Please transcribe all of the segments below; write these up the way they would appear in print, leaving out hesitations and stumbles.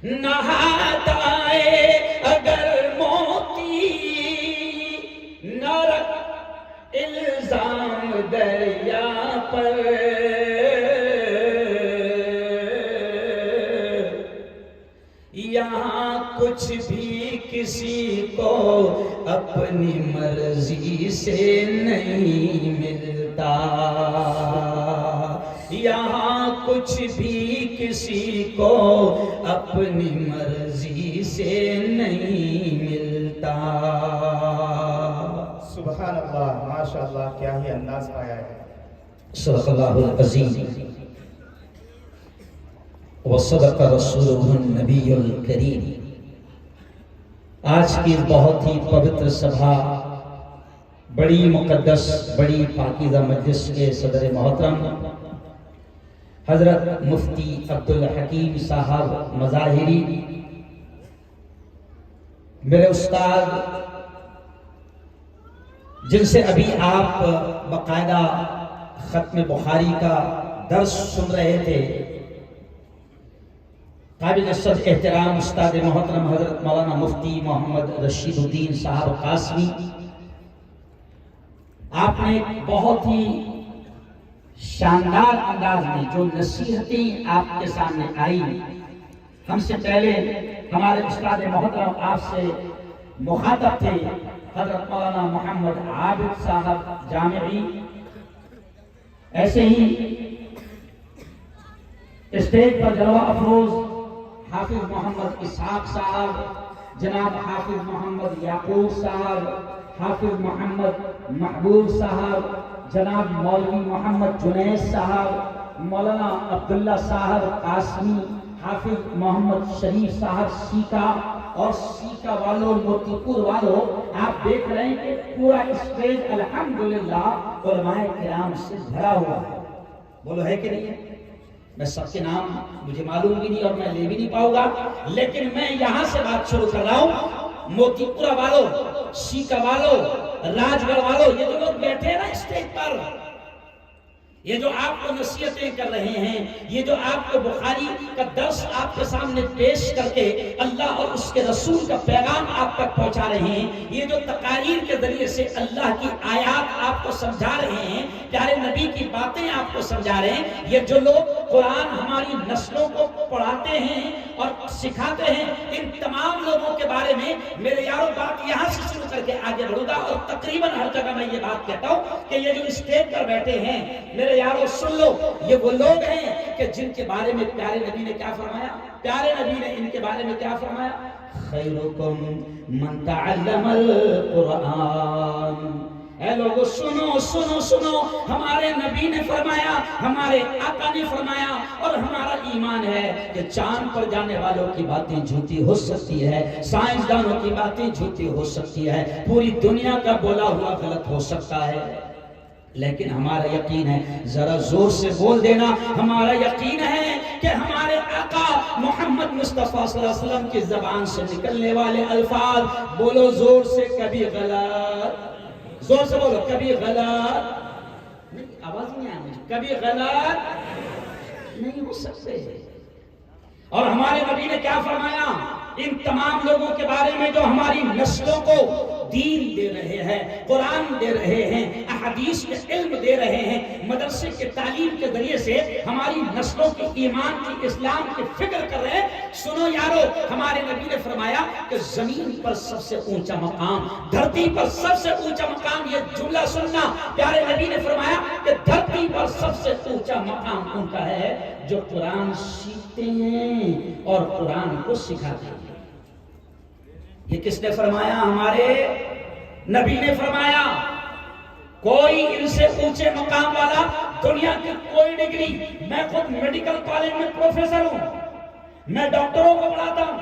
نہاتا ہے اگر موتی نہ رکھ الزام دریا پر، یہاں کچھ بھی کسی کو اپنی مرضی سے نہیں ملتا، یہاں کچھ بھی کسی کو اپنی مرضی سے نہیں ملتا۔ سبحان اللہ، ماشاءاللہ، کیا ہی انداز پایا ہے۔ صدق اللہ العظیم وصدق رسولہ النبی الکریم۔ آج کی بہت ہی پوتر سبھا، بڑی مقدس، بڑی پاکیزہ مجلس کے صدر محترم حضرت مفتی عبدالحکیم صاحب مظاہری، میرے استاد جن سے ابھی آپ باقاعدہ ختم بخاری کا درس سن رہے تھے، قابل صد احترام استاد محترم حضرت مولانا مفتی محمد رشید الدین صاحب قاسمی، آپ نے بہت ہی شاندار انداز میں جو نصیحتیں آپ کے سامنے آئی، ہم سے پہلے ہمارے استاد محترم آپ سے مخاطب تھے حضرت مولانا محمد عابد صاحب جامعی، ایسے ہی اسٹیج پر جلوہ افروز حافظ محمد اسحاق صاحب، جناب حافظ محمد یعقوب صاحب، حافظ محمد محبوب صاحب، جناب مولوی محمد جنید صاحب، مولانا عبداللہ صاحب قاسمی، حافظ محمد شریف صاحب سیکا، اور سیکا والوں، موتی پور والوں، آپ دیکھ رہے ہیں کہ پورا اسٹیج الحمدللہ علماء کرام سے بھرا ہوا ہے۔ بولو ہے کہ نہیں ہے؟ میں سب کے نام مجھے معلوم بھی نہیں اور میں لے بھی نہیں پاؤں گا، لیکن میں یہاں سے بات شروع کر رہا ہوں۔ موتی پورہ والوں، سیکا والوں، راج گڑھ والوں، یہ جو لوگ بیٹھے ہیں نا اسٹیج پر، یہ جو آپ کو نصیحتیں کر رہے ہیں، یہ جو آپ کو بخاری کا درس آپ کے سامنے پیش کر کے اللہ اور اس کے رسول کا پیغام آپ تک پہنچا رہے ہیں، یہ جو تقاریر کے ذریعے سے اللہ کی آیات آپ کو سمجھا رہے ہیں، پیارے نبی کی باتیں آپ کو سمجھا رہے ہیں، یہ جو لوگ قرآن ہماری نسلوں کو پڑھاتے ہیں اور سکھاتے ہیں، ان تمام لوگوں کے بارے میں میرے یارو بات یہاں سے شروع کر کے آگے بڑھوں گا، اور تقریباً ہر جگہ میں یہ بات کہتا ہوں کہ یہ جو اسٹیج پر بیٹھے ہیں میرے یارو سن لو، یہ وہ لوگ ہیں کہ جن کے بارے میں پیارے نبی نے کیا فرمایا؟ پیارے نبی نے ان کے بارے میں کیا فرمایا؟ خیرکم من تعلم القرآن۔ اے لوگو سنو سنو سنو، ہمارے نبی نے فرمایا، ہمارے آقا نے فرمایا، اور ہمارا ایمان ہے کہ چاند پر جانے والوں کی باتیں جھوٹی ہو سکتی ہے، سائنسدانوں کی باتیں جھوٹی ہو سکتی ہے، پوری دنیا کا بولا ہوا غلط ہو سکتا ہے، لیکن ہمارا یقین ہے، ذرا زور سے بول دینا، ہمارا یقین ہے کہ ہمارے آقا محمد مصطفیٰ صلی اللہ علیہ وسلم کی زبان سے نکلنے والے الفاظ، بولو زور سے، کبھی غلط، زور سے بولو، کبھی غلط نہیں، آواز نہیں آئی، کبھی غلط نہیں ہو سکتے۔ اور ہمارے نبی نے کیا فرمایا ان تمام لوگوں کے بارے میں جو ہماری نسلوں کو دین دے رہے ہیں، قرآن دے رہے ہیں، احادیث کے علم دے رہے ہیں، مدرسے کے تعلیم کے ذریعے سے ہماری نسلوں کی ایمان کی، اسلام کی فکر کر رہے ہیں۔ سنو یارو، ہمارے نبی نے فرمایا کہ زمین پر سب سے اونچا مقام، دھرتی پر سب سے اونچا مقام، یہ جملہ سننا، پیارے نبی نے فرمایا کہ دھرتی پر سب سے اونچا مقام ان کا ہے جو قرآن سیکھتے ہیں اور قرآن کو سکھاتے ہیں۔ یہ کس نے فرمایا؟ ہمارے نبی نے فرمایا۔ کوئی ان سے اونچے مقام والا دنیا کی کوئی ڈگری، میں خود میڈیکل کالج میں پروفیسر ہوں، میں ڈاکٹروں کو پڑھاتا ہوں،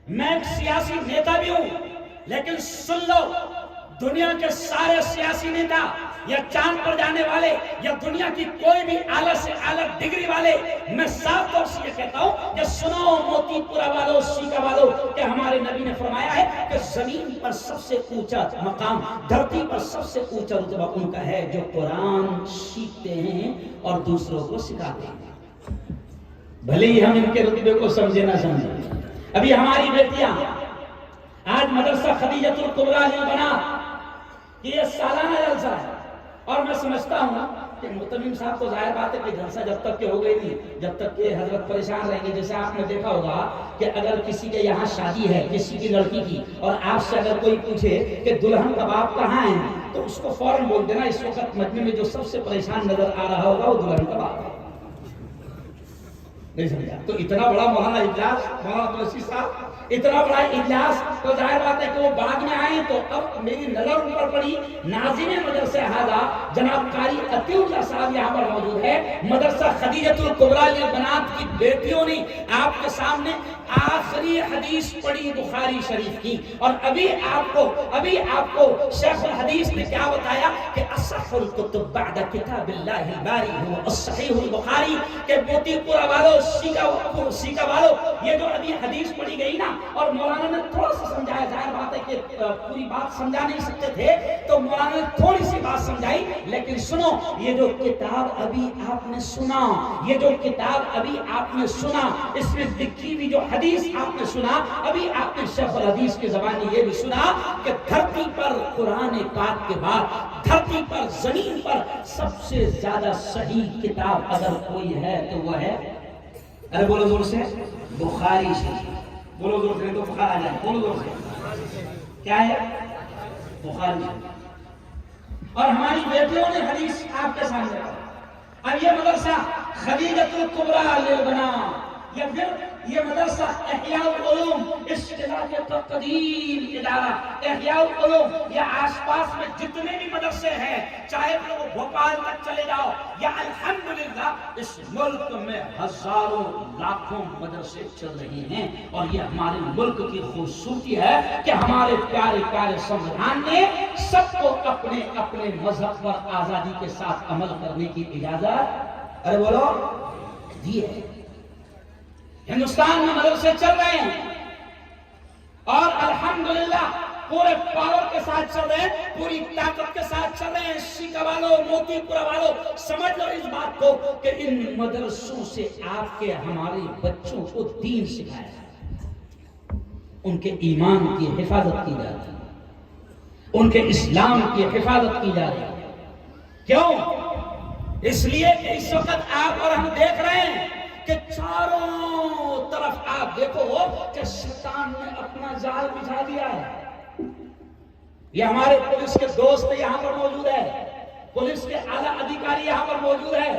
میں ایک سیاسی نیتا بھی ہوں، لیکن سن لو، دنیا کے سارے سیاسی نیتا یا چاند پر جانے والے یا دنیا کی کوئی بھی اعلیٰ سے اعلیٰ ڈگری والے، میں صاف طور سے یہ کہتا ہوں کہ سنو موتی پورہ والوں، سیکا والوں، کہ ہمارے نبی نے فرمایا ہے کہ زمین پر سب سے اونچا مقام، دھرتی پر سب سے اونچا رتبہ ان کا ہے جو قرآن سیکھتے ہیں اور دوسروں کو سکھاتے ہیں۔ بھلے ہی ہم ان کے رتبے کو سمجھے نہ سمجھے. ابھی ہماری بیٹیاں آج مدرسہ خدیجۃ الکبریٰ للبنات یہ سالانہ جلسہ ہے، اور میں سمجھتا ہوں کہ محتمم صاحب کو ظاہر بات ہے کہ جلسہ جب تک کہ ہو گئی نہیں، جب تک کہ حضرت پریشان رہیں گے. جیسے آپ نے دیکھا ہوگا کہ اگر کسی کے یہاں شادی ہے کسی کی لڑکی کی، اور آپ سے اگر کوئی پوچھے کہ دلہن کا باپ کہاں ہے، تو اس کو فوراً بول دینا اس وقت مجمع میں جو سب سے پریشان نظر آ رہا ہوگا وہ دلہن کا باپ ہے. نہیں سمجھا؟ تو اتنا بڑا مولانا اجلاس، مولانا عبدالرشید صاحب اتنا بڑا اجلاس، تو ظاہر بات ہے کہ وہ بعد میں آئے. تو اب میری نظر ان پر پڑی، ناظم مدرسہ ہذا جناب قاری عطیہ اللہ صاحب یہاں پر موجود ہے. مدرسہ خدیجۃ الکبریٰ للبنات کی بیٹیوں نے آپ کے سامنے آخری حدیث پڑھی بخاری شریف کی، اور ابھی آپ کو شیخ الحدیث نے کیا بتایا کہ اصح الکتب بعد کتاب اللہ الباری هو الصحیح البخاری. کہ موتی پورا والو، سیکا والو، یہ جو ابھی حدیث پڑھی گئی نا، اور مولانا نے تھوڑا سا سمجھایا. ظاہر بات ہے کہ پوری بات سمجھا نہیں سکتے تھے، تو مولانا نے تھوڑی سی بات سمجھائی. لیکن سنو، یہ جو کتاب ابھی آپ نے سنا، یہ جو کتاب ابھی آپ نے سنا، اس میں لکھی ہوئی جو حدیث آپ نے سنا، ابھی آپ نے شیخ الحدیث کی زبانی یہ بھی سنا کہ دھرتی پر قرآن پاک کے بعد، دھرتی پر زمین پر سب سے زیادہ صحیح کتاب اگر کوئی ہے تو وہ ہے، ارے بولو زور سے، بخاری شریف. بولو زور سے تو بخار آ جائے. بولو زور سے، کیا ہے؟ بخاری شریف. اور ہماری بیٹیوں نے حدیث آپ کے سامنے رکھا. اب یہ مدرسہ خدیجۃ الکبریٰ للبنات، یا پھر یہ مدرسہ احیاء العلوم، اس علاقے کا قدیم ادارہ احیاء العلوم، یا آس پاس میں جتنے بھی مدرسے ہیں، چاہے پھر وہ بھوپال تک چلے جاؤ، یا الحمدللہ اس ملک میں ہزاروں لاکھوں مدرسے چل رہے ہیں. اور یہ ہمارے ملک کی خوبصورتی ہے کہ ہمارے پیارے پیارے سنویدھان نے سب کو اپنے اپنے مذہب پر آزادی کے ساتھ عمل کرنے کی اجازت، ارے بولو، دی ہے. ہندوستان میں مدرسے چل رہے ہیں، اور الحمدللہ پورے پاور کے ساتھ چل رہے ہیں، پوری طاقت کے ساتھ چل رہے ہیں. سیکا والوں، موتی پورا والوں، سمجھ لو اس بات کو کہ ان مدرسوں سے آپ کے ہمارے بچوں کو دین سکھایا جائے، ان کے ایمان کی حفاظت کی جا رہی ہے، ان کے اسلام کی حفاظت کی جا رہی ہے. کیوں؟ اس لیے کہ اس وقت آپ اور ہم دیکھ رہے ہیں کہ چاروں طرف آپ دیکھو کہ شیطان نے اپنا جال بچھا دیا ہے. یہ ہمارے پولیس کے دوست یہاں پر موجود ہے، پولیس کے اعلیٰ ادھیکاری یہاں پر موجود ہے.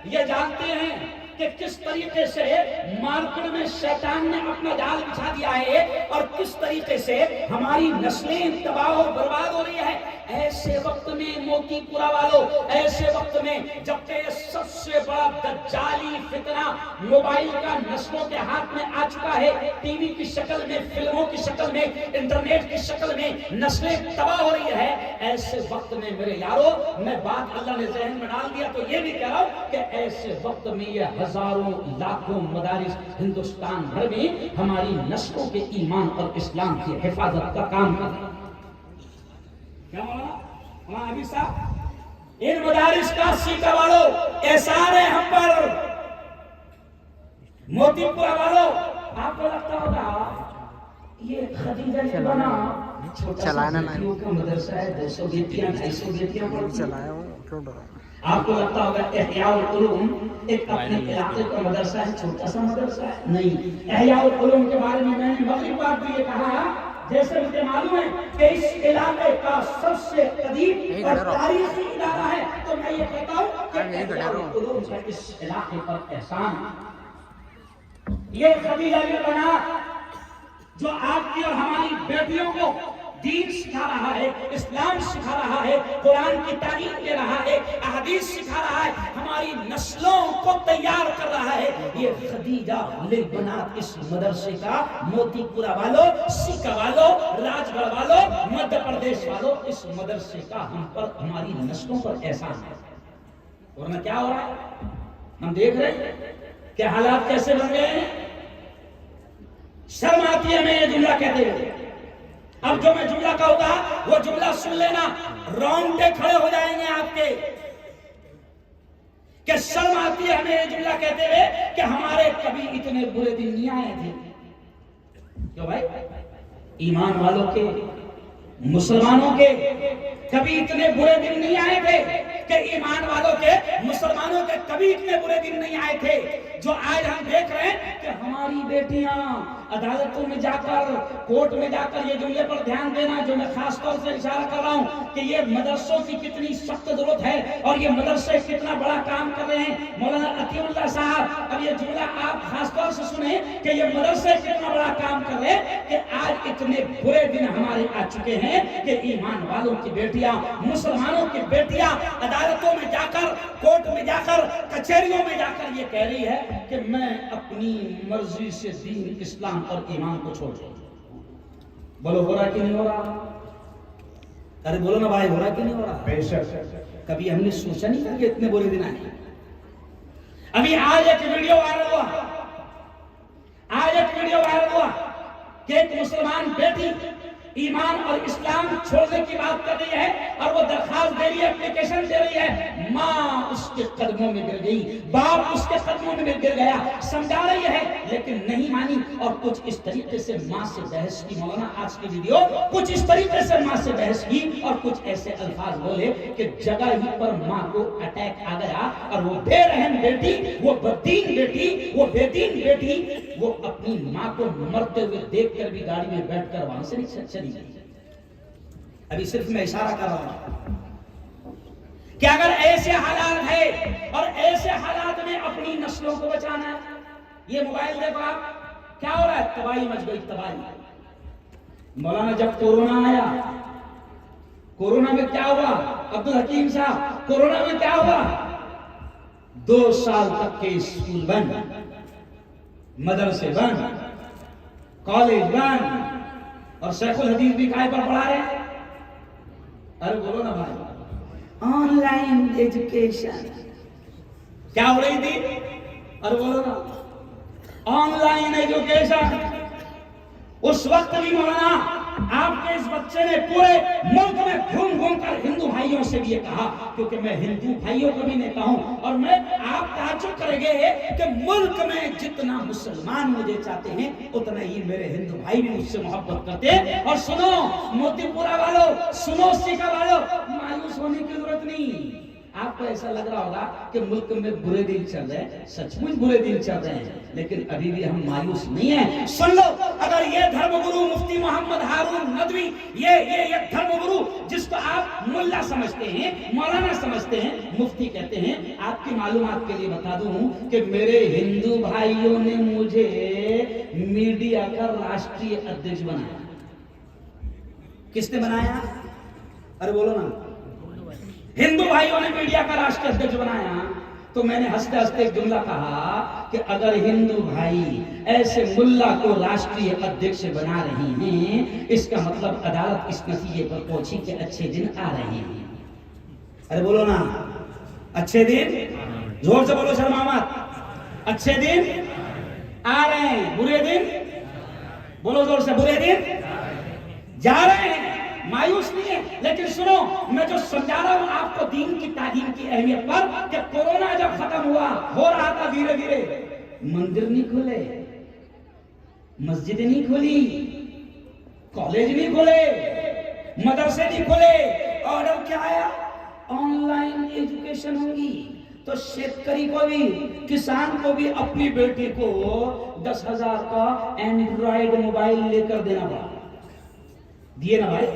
یہ جانتے ہیں کہ کس طریقے سے مارکیٹ میں شیطان نے اپنا جال بچھا دیا ہے، اور کس طریقے سے ہماری نسلیں تباہ و برباد ہو رہی ہے. ایسے وقت میں موتی پورا والوں، ایسے وقت میں جبکہ یہ سب سے بڑا دجالی فتنہ موبائل کا نسلوں کے ہاتھ میں آ چکا ہے، ٹی وی کی شکل میں، فلموں کی شکل میں، انٹرنیٹ کی شکل میں نسلیں تباہ ہو رہی ہے. ایسے وقت میں میرے یارو، میں بات اللہ نے ذہن میں ڈال دیا تو یہ بھی کہہ رہا ہوں کہ ایسے وقت میں یہ ہزاروں لاکھوں مدارس ہندوستان بھر میں ہماری نسلوں کے ایمان اور اسلام کی حفاظت کا کام کر رہے ہیں. کیا مولانا ابھی صاحب، ان مدارس کا سیکا والوں احسان ہے ہم پر. موتی پورا والوں، آپ کو لگتا ہوگا یہ خدیجہ کے بنا چھوٹا سا بیٹیوں کا مدرسہ ہے، 200 بیٹیاں 250 بیٹیاں پڑھتی ہیں. آپ کو لگتا ہوگا احیاء العلوم ایک اپنے علاقے کا مدرسہ ہے، چھوٹا سا مدرسہ ہے. نہیں، احیاء العلوم کے بارے میں نے مغرب بات بھی یہ کہا، جیسے مجھے معلوم ہے کہ اس علاقے کا سب سے قدیم اور تاریخی ادارہ ہے، تو میں یہ کہتا ہوں کہ احیاء العلوم کا اس علاقے پر احسان. یہ خدیجہ للبنات جو آپ کی اور ہماری بیٹیوں کو دین سکھا رہا ہے، اسلام سکھا رہا ہے، قرآن کی تعلیم دے رہا ہے، احادیث سکھا رہا ہے، ہماری نسلوں کو تیار کر رہا ہے، یہ خدیجہ للبنات اس مدرسے کا موتی پورا والوں، سیکا والوں، راج گڑھ والوں، مدھیہ پردیش والوں، اس مدرسے کا ہم پر، ہماری نسلوں پر احسان ہے. ورنہ کیا ہو رہا ہے؟ ہم دیکھ رہے ہیں کہ حالات کیسے بن گئے ہیں. شرم آتی ہے میں یہ جملہ کہتے ہوئے. اب جو میں جملہ کہوں گا وہ جملہ سن لینا، رونگٹے کھڑے ہو جائیں گے آپ کے، کہ شرم آتی ہے ہمیں یہ جملہ کہتے ہوئے کہ ہمارے کبھی اتنے برے دن نہیں آئے تھے. کیوں بھائی؟ ایمان والوں کے، مسلمانوں کے کبھی اتنے برے دن نہیں آئے تھے کہ ایمان والوں کے، مسلمانوں کے کبھی اتنے برے دن نہیں آئے تھے جو آج ہم دیکھ رہے ہیں کہ ہماری بیٹیاں عدالتوں میں جا کر، کورٹ میں جا کر. یہ جملے پر دھیان دینا جو میں خاص طور سے اشارہ کر رہا ہوں کہ یہ مدرسوں کی کتنی سخت ضرورت ہے اور یہ مدرسے کتنا بڑا کام کر رہے ہیں. مولانا عطیہ اللہ صاحب، اب یہ جملہ آپ خاص طور سے سنیں کہ یہ مدرسے کتنا بڑا کام کر رہے ہیں کہ آج اتنے برے دن ہمارے آ چکے ہیں کہ ایمان والوں کی بیٹیاں، مسلمانوں کی بیٹیاں عدالتوں میں جا کر، کورٹ میں جا کر، کچہریوں میں جا کر یہ کہہ رہی ہے کہ میں اپنی مرضی سے دین، اسلام اور ایمان کو چھوڑ دوں. بولو ہو رہا کہ نہیں ہو رہا؟ ارے بولو نا بھائی، ہو رہا کہ نہیں ہو رہا؟ بے شک. کبھی ہم نے سوچا نہیں تھا کہ اتنے برے دن آئے. ابھی آج ایک ویڈیو وائرل ہوا کہ ایک مسلمان بیٹی ایمان اور اسلام چھوڑنے کی بات کر رہی ہے اور وہ درخواست دے رہی ہے، اپلیکیشن دے رہی ہے. ماں اس کے قدموں میں گر گئی، باپ اس کے قدموں میں گر گیا، سمجھا رہی ہے لیکن نہیں مانی اور کچھ اس طریقے سے ماں سے بحث کی. مولانا آج کی ویڈیو کچھ اس طریقے سے ماں سے بحث کی اور کچھ ایسے الفاظ بولے کہ جگہ ہی پر ماں کو اٹیک آ گیا اور وہ بے رحم بیٹی، وہ بددین بیٹی، وہ بے دین بیٹی، وہ اپنی ماں کو مرتے ہوئے دیکھ کر بھی گاڑی میں بیٹھ کر وہاں سے نہیں چلی گئی. ابھی صرف میں اشارہ کر رہا ہوں کہ اگر ایسے حالات ہے اور ایسے حالات میں اپنی نسلوں کو بچانا ہے. یہ موبائل دیکھو آپ، کیا ہو رہا ہے؟ تباہی مچ گئی، تباہی. مولانا جب کورونا آیا، کورونا میں کیا ہوا عبدالحکیم صاحب؟ کورونا میں کیا ہوا؟ 2 سال تک کے اسکول بند، مدرسے بند، کالج بند، اور شیخ الحدیث بھی کائے پر پڑھا رہے ہیں. ارے بولو نا بھائی، آن لائن ایجوکیشن کیا ہو رہی تھی؟ ارے بولو نا، آن لائن ایجوکیشن. اس وقت بھی مولانا آپ کے اس بچے نے پورے ملک میں گھوم گھوم کر ہندو بھائیوں سے بھی یہ کہا، کیونکہ میں ہندو بھائیوں کو بھی نیتا ہوں اور میں، آپ تعجب کریں گے کہ ملک میں جتنا مسلمان مجھے چاہتے ہیں اتنا ہی میرے ہندو بھائی بھی مجھ سے محبت کرتے ہیں. اور سنو موتی پورا والوں، سنو سیکا والوں، مایوس ہونے کی ضرورت نہیں. آپ کو ایسا لگ رہا ہوگا کہ ملک میں برے دن چل رہے ہیں، سچ مچ برے دن چل رہے ہیں، لیکن ابھی بھی ہم مایوس نہیں ہیں. سن لو، اگر یہ دھرم گرو مفتی محمد ہارون ندوی، یہ دھرم گرو جس کو آپ ملا سمجھتے ہیں، مولانا سمجھتے ہیں، مفتی کہتے ہیں، آپ کی معلومات کے لیے بتا دوں کہ میرے ہندو بھائیوں نے مجھے میڈیا کا راشٹریہ ادھیش بنایا. کس نے بنایا؟ ارے بولو نا. ہندو بھائیوں نے میڈیا کا راشٹریہ ادھیش بنایا. تو میں نے ہنستے ہنستے ایک جملہ کہا کہ اگر ہندو بھائی ایسے ملا کو راشٹریہ ادھیش بنا رہے ہیں، اس کا مطلب عدالت اس نتیجے پر پہنچی کہ اچھے دن آ رہے ہیں. ارے بولو نا، اچھے دن، زور سے بولو شرما مت. اچھے دن آ رہے ہیں، برے دن بولو زور سے، برے دن جا رہے ہیں. مایوس نہیں ہے، لیکن سنو، میں جو سمجھا رہا ہوں آپ کو دین کی تعلیم کی اہمیت پر، کہ کورونا جب ختم ہوا، ہو رہا تھا دھیرے دھیرے، مندر نہیں کھلے، مسجد نہیں کھلی، کالج نہیں کھلے، مدرسے نہیں کھلے. آرڈر کیا آیا؟ آن لائن ایجوکیشن ہوگی. تو شیتکری کو بھی، کسان کو بھی اپنی بیٹی کو 10,000 کا اینڈرائیڈ موبائل لے کر دینا پڑا. دیے نا بھائی،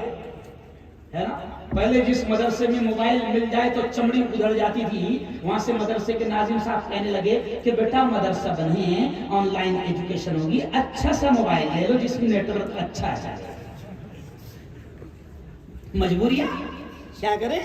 ہے نا. پہلے جس مدرسے میں موبائل مل جائے تو چمڑی ادھر جاتی تھی، وہاں سے مدرسے کے ناظم صاحب کہنے لگے کہ بیٹا مدرسہ بنے، آن لائن ایجوکیشن ہوگی، اچھا سا موبائل لے لو جس میں نیٹ ورک اچھا ہے. مجبوریاں کیا کریں،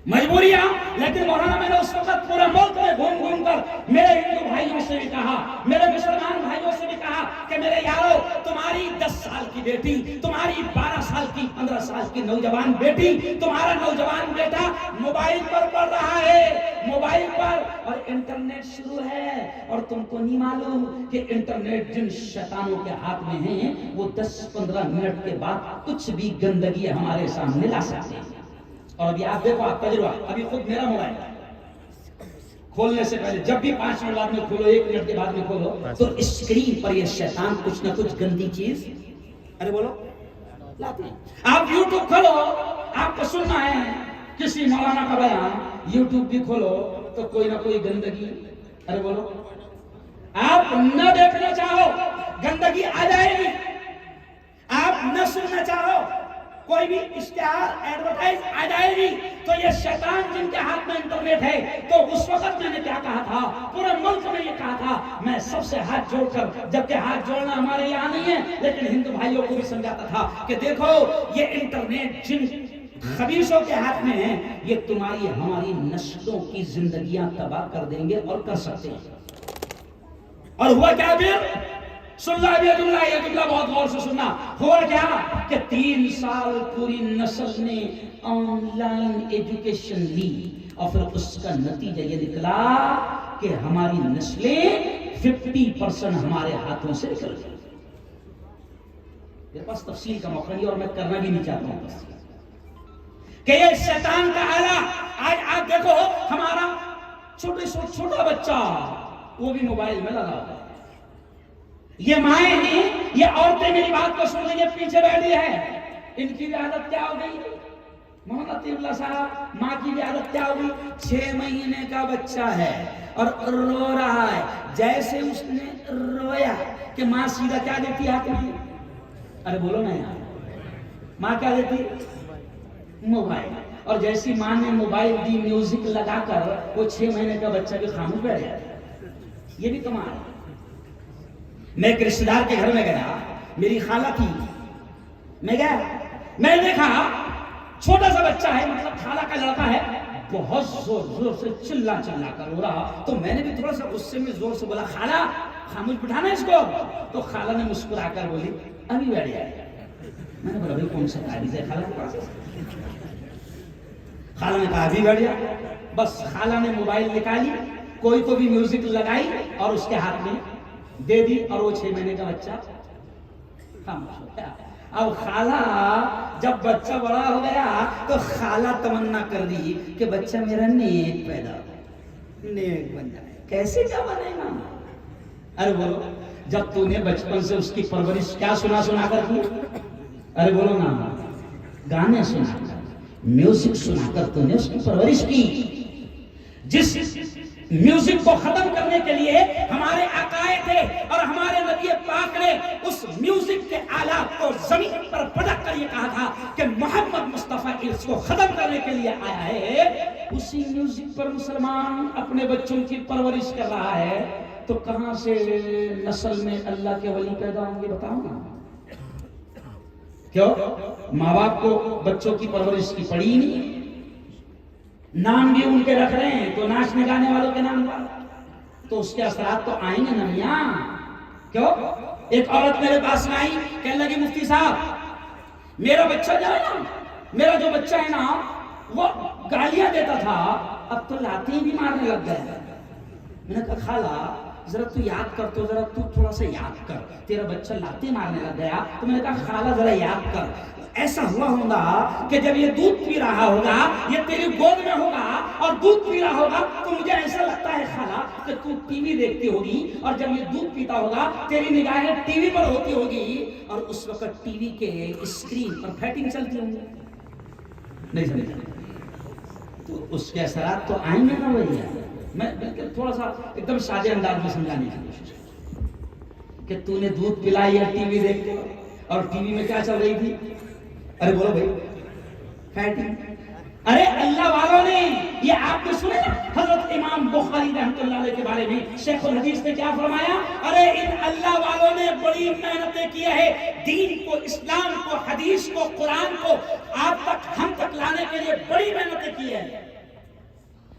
مجبوریاں. لیکن مولانا میں نے اس وقت پورے ملک میں گھوم گھوم کر میرے ہندو بھائیوں سے بھی کہا، میرے مسلمان بھائیوں سے بھی کہا کہ میرے یارو، تمہاری 10 سال کی بیٹی، تمہاری 12 سال کی، 15 سال کی نوجوان بیٹی، تمہارا نوجوان بیٹا موبائل پر پڑھ رہا ہے، موبائل پر، اور انٹرنیٹ شروع ہے، اور تم کو نہیں معلوم کہ انٹرنیٹ جن شیطانوں کے ہاتھ میں ہیں وہ 10-15 منٹ کے بعد کچھ بھی گندگی ہمارے سامنے لا سکتے ہیں. اور ابھی آپ دیکھو، آپ تجربہ، ابھی خود میرا موبائل کھولنے سے پہلے جب بھی 5 منٹ بعد میں کھولو، 1 منٹ کے بعد میں کھولو، تو اسکرین پر یہ شیطان کچھ نہ کچھ گندی چیز ارے بولو لاتے ہیں۔ آپ یوٹیوب کھولو، آپ کو سننا ہے کسی مولانا کا بیان، یوٹیوب بھی کھولو تو کوئی نہ کوئی گندگی ارے بولو، آپ نہ دیکھنا چاہو گندگی آ جائے گی، آپ نہ سننا چاہو کوئی بھی اشتہار ایڈورٹائز آ جائے گی، تو یہ شیطان جن کے ہاتھ میں انٹرنیٹ ہے، تو اس وقت میں نے کیا کہا تھا، پورے ملک میں یہ کہا تھا، میں سب سے ہاتھ جوڑ کر، جبکہ ہاتھ جوڑنا ہمارے یہاں نہیں ہے لیکن ہندو بھائیوں کو بھی سمجھاتا تھا کہ دیکھو یہ انٹرنیٹ جن خبیثوں کے ہاتھ میں ہے، یہ تمہاری ہماری نسلوں کی زندگیاں تباہ کر دیں گے اور کر سکتے ہیں۔ اور ہوا کیا پھر؟ سن لا یہ جملہ بہت غور سے سننا۔ ہوا کیا کہ 3 سال پوری نسل نے آن لائن ایجوکیشن لی، اور پھر اس کا نتیجہ یہ نکلا کہ ہماری نسلیں 50% ہمارے ہاتھوں سے نکل گئی۔ میرے پاس تفصیل کا موقع نہیں اور میں کرنا بھی نہیں چاہتا ہوں کہ یہ شیطان کا آلہ۔ آج آپ دیکھو ہمارا چھوٹا بچہ وہ بھی موبائل میں لگا ہوا ہے۔ یہ مائیں ہیں، یہ عورتیں میری بات کو سن رہی ہیں، پیچھے بیٹھی ہے، ان کی بھی عادت کیا ہو گئی؟ محمد عطیہ اللہ صاحب، ماں کی بھی عادت کیا ہو گئی؟ 6 مہینے کا بچہ ہے اور رو رہا ہے، جیسے اس نے رویا کہ ماں سیدھا کیا دیتی ہاتھ میں؟ ارے بولو نا یار، ماں کیا دیتی؟ موبائل۔ اور جیسی ماں نے موبائل دی، میوزک لگا کر، وہ 6 مہینے کا بچہ بھی خاموش بیٹھ جاتا ہے۔ یہ بھی کمال ہے۔ میں ایک رشتہ دار کے گھر میں گیا، میری خالہ تھی، میں گیا، میں نے دیکھا چھوٹا سا بچہ ہے، مطلب خالہ کا لڑکا ہے، بہت زور سے چلا کر رو رہا، تو میں نے بھی تھوڑا سا غصے میں زور سے بولا، خالہ خاموش بٹھانا اس کو۔ تو خالہ نے مسکرا کر بولی، ابھی بیٹھ جائے۔ میں نے بولا بھائی کون سا تعویذ ہے خالہ کے پاس؟ خالہ نے کہا ابھی بیٹھ جا۔ بس خالہ نے موبائل نکالی، کوئی تو بھی میوزک لگائی اور اس کے ہاتھ میں دے دی، اور وہ 6 مہینے کا بچہ خاموش ہو گیا۔ اب خالہ جب بچہ بڑا ہو گیا تو خالہ تمنا کر دی کہ بچہ میرا نیک پیدا ہو، نیک بن جائے۔ کیسے کیا بنے گا؟ ارے بولو، جب تو نے بچپن سے اس کی پرورش کیا سنا کر کی؟ ارے بولو نا، گانے سنا کر، میوزک سنا کر تو نے اس کی پرورش کی۔ جس میوزک کو ختم کرنے کے لیے ہمارے آقائے تھے اور ہمارے نبی پاک نے اس میوزک کے آلات کو زمین پر پٹک کر یہ کہا تھا کہ محمد مصطفیٰ اس کو ختم کرنے کے لیے آیا ہے، اسی میوزک پر مسلمان اپنے بچوں کی پرورش کر رہا ہے، تو کہاں سے نسل میں اللہ کے ولی پیدا ہوں گے بتاؤ نا؟ کیوں؟ ماں باپ کو بچوں کی پرورش کی پڑی ہی نہیں، نام بھی ان کے رکھ رہے ہیں تو ناچنے گانے والوں کے نام پر، تو اس کے اثرات تو آئیں گے نا میاں۔ کیوں؟ ایک عورت میرے پاس میں آئی، کہنے لگی مفتی صاحب میرا بچہ جو ہے نا، میرا جو بچہ ہے نا وہ گالیاں دیتا تھا، اب تو لاتے بھی مارنے لگ گئے۔ میں نے کہا خالہ ذرا تو یاد کر، تو ذرا تو تھوڑا سا یاد کر، تیرا بچہ لاتے مارنے لگ گیا۔ تو میں نے کہا خالہ ذرا یاد کر، ایسا ہوا ہوگا کہ جب یہ دودھ پی رہا ہوگا، یہ تیری گود میں ہوگا اور دودھ پی رہا ہوگا، تو مجھے ایسا لگتا ہے خالہ کہ تو ٹی وی دیکھتی ہوگی، اور جب یہ دودھ پیتا ہوگا تیری نگاہیں ٹی وی پر ہوتی ہوگی، اور اس وقت ٹی وی کے اسکرین پر فائٹنگ چلتی ہوں گی۔ نہیں سمجھا؟ تو اس کے اثرات تو آئیں گے نا بھیا۔ میں بالکل تھوڑا سا ایک دم سادے انداز میں سمجھانے کی کوشش کہ تو نے دودھ پلائی ہے ٹی وی دیکھ کے، اور ٹی وی میں کیا چل رہی تھی؟ ارے بولو بھائی، فائٹنگ۔ ارے اللہ والوں نے، یہ آپ نے سنے حضرت امام بخاری رحمۃ اللہ علیہ کے بارے میں شیخ الحدیث نے کیا فرمایا؟ ارے ان اللہ والوں نے بڑی محنتیں کی ہے دین کو، اسلام کو، حدیث کو، قرآن کو آپ تک، ہم تک لانے کے لیے بڑی محنتیں کی ہے۔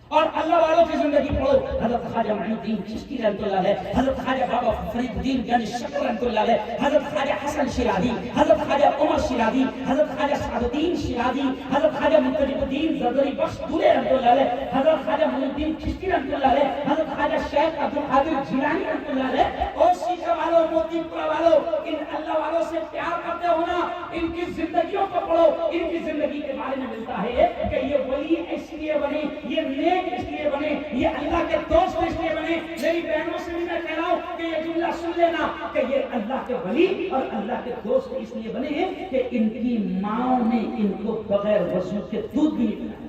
اور اللہ والوں کی زندگی پڑھو، حضرت خواجہ معین الدین چشتی رحمۃ اللہ علیہ، حضرت خواجہ بابا فرید الدین گنج شکر رحمۃ اللہ علیہ، حضرت خواجہ حسن شیرازی، حضرت خواجہ عمر شیرازی، حضرت خواجہ سعد الدین شیرازی، حضرت خواجہ منتجب الدین زردری بخش دورے رحمۃ اللہ علیہ، حضرت خواجہ معین الدین چشتی رحمۃ اللہ علیہ، حضرت خواجہ شیخ عبد القادر جیلانی رحمۃ اللہ علیہ، اور سیکھا والوں موتی پورہ والوں، ان اللہ والوں سے پیار کرتے ہو نا، ان کی زندگیوں کو پڑھو، ان کی زندگی کے بارے میں ملتا ہے کہ یہ ولی اس لیے بنے، یہ نیک اس لیے بنے، یہ اللہ کے دوست اس لیے بنے۔ میری بہنوں سے بھی میں کہہ رہا ہوں کہ یہ جملہ سن لینا کہ یہ اللہ کے ولی اور اللہ کے دوست اس لیے بنے ہیں کہ ان کی ماں نے ان کو بغیر وضو کے دودھ بھی نہیں پلایا۔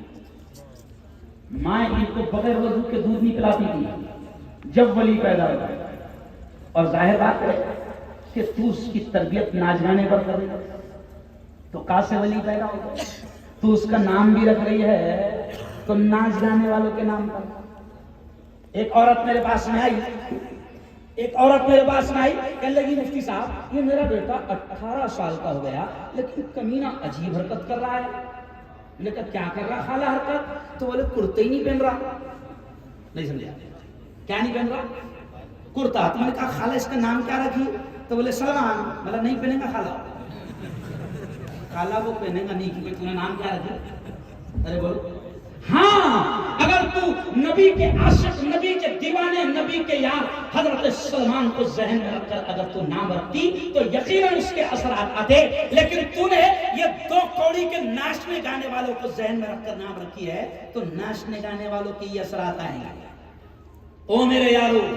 ماں ان کو بغیر وضو کے دودھ نہیں پلاتی تھی جب ولی پیدا ہوا۔ اور ظاہر بات ہے کہ تو اس کی تربیت ناچ گانے پر کر رہی ہے تو کہاں سے ولی پیدا ہوگا؟ تو اس کا نام بھی رکھ رہی ہے تو ناچ گانے والوں کے نام پر۔ ایک عورت میرے پاس میں آئی، کہنے لگی مفتی صاحب یہ میرا بیٹا 18 سال کا ہو گیا لیکن کمینہ عجیب حرکت کر رہا ہے۔ میں نے کہا کیا کر رہا خالہ حرکت؟ تو بولے کرتے ہی نہیں پہن رہا۔ نہیں سمجھا کیا نہیں پہن رہا؟ کرتا۔ تو میں نے کہا خالہ اس کا نام کیا رکھی؟ تو بولے سلمان۔ مطلب نہیں پہنے گا خالہ؟ خالہ وہ پہنے گا نہیں کیونکہ تم نے نام کیا رکھا؟ ارے بولو ہاں، اگر تو نبی کے عاشق، نبی کے دیوانے، نبی کے یار حضرت سلمان کو ذہن میں رکھ کر اگر تو نام رکھتی تو یقیناً اس کے اثرات آتے، لیکن تو نے یہ 2 کوڑی کے ناچنے گانے والوں کو ذہن میں رکھ کر نام رکھی ہے تو ناچنے گانے والوں کے یہ اثرات آئیں گے۔ او میرے یارو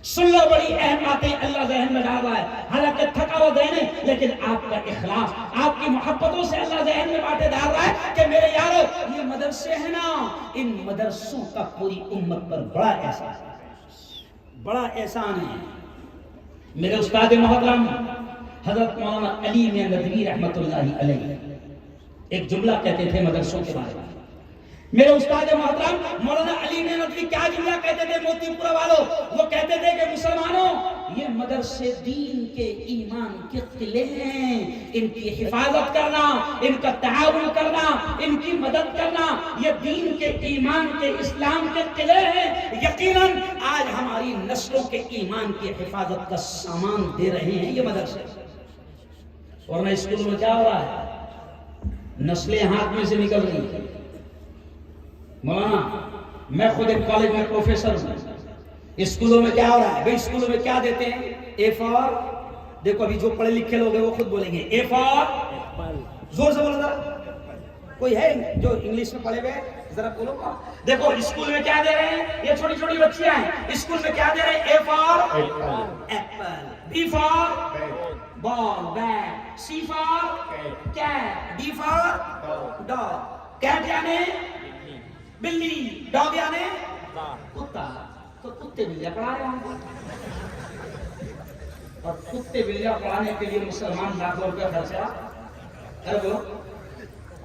سن لو، بڑی اہم باتیں اللہ ذہن میں ڈال رہا ہے، حالانکہ تھکا ہوا ذہن ہے لیکن آپ کا اخلاص، آپ کی محبتوں سے اللہ ذہن میں باتیں ڈال رہا ہے کہ میرے یارو یہ مدرسے ہیں نا، ان مدرسوں کا پوری امت پر بڑا احسان ہے، بڑا احسان ہے۔ میرے استاد محترم حضرت مولانا علی میاں ندوی رحمۃ اللہ علیہ ایک جملہ کہتے تھے مدرسوں کے بارے میں۔ میرے استاد محترم مولانا علی میاں ندوی کیا جملہ کہتے تھے موتی پورہ والوں؟ وہ کہتے تھے کہ مسلمانوں یہ مدرسے دین کے ایمان کے قلعے ہیں، ان کی حفاظت کرنا، ان کا تعاون کرنا، ان کی مدد کرنا، یہ دین کے ایمان کے اسلام کے قلعے ہیں۔ یقیناً آج ہماری نسلوں کے ایمان کی حفاظت کا سامان دے رہے ہیں یہ مدرسے۔ ورنہ اسکول میں کیا ہو رہا ہے؟ نسلیں ہاتھ میں سے نکل رہی ہیں۔ مولانا میں خود ایک کالج میں پروفیسر ہوں، اسکولوں میں کیا ہو رہا ہے؟ بھئی اسکولوں میں کیا دیتے ہیں؟ اے فار، دیکھو ابھی جو پڑھے لکھے لوگ ہیں وہ خود بولیں گے اے فار، زور سے بولو ذرا، کوئی ہے جو انگلش میں پڑھے ہوئے ذرا بولو۔ دیکھو اسکول میں کیا دے رہے ہیں؟ یہ چھوٹی چھوٹی بچیاں ہیں، اسکول میں کیا دے رہے ہیں؟ A for apple, B for ball bat, C for cat, D for dog. Cat یعنی بلی، ڈاگ یعنی کتا۔ تو کتے بلیاں پڑھا رہے ہیں، اور کتے بلیاں پڑھانے کے لیے مسلمان لاکھوں روپے خرچہ کر دو۔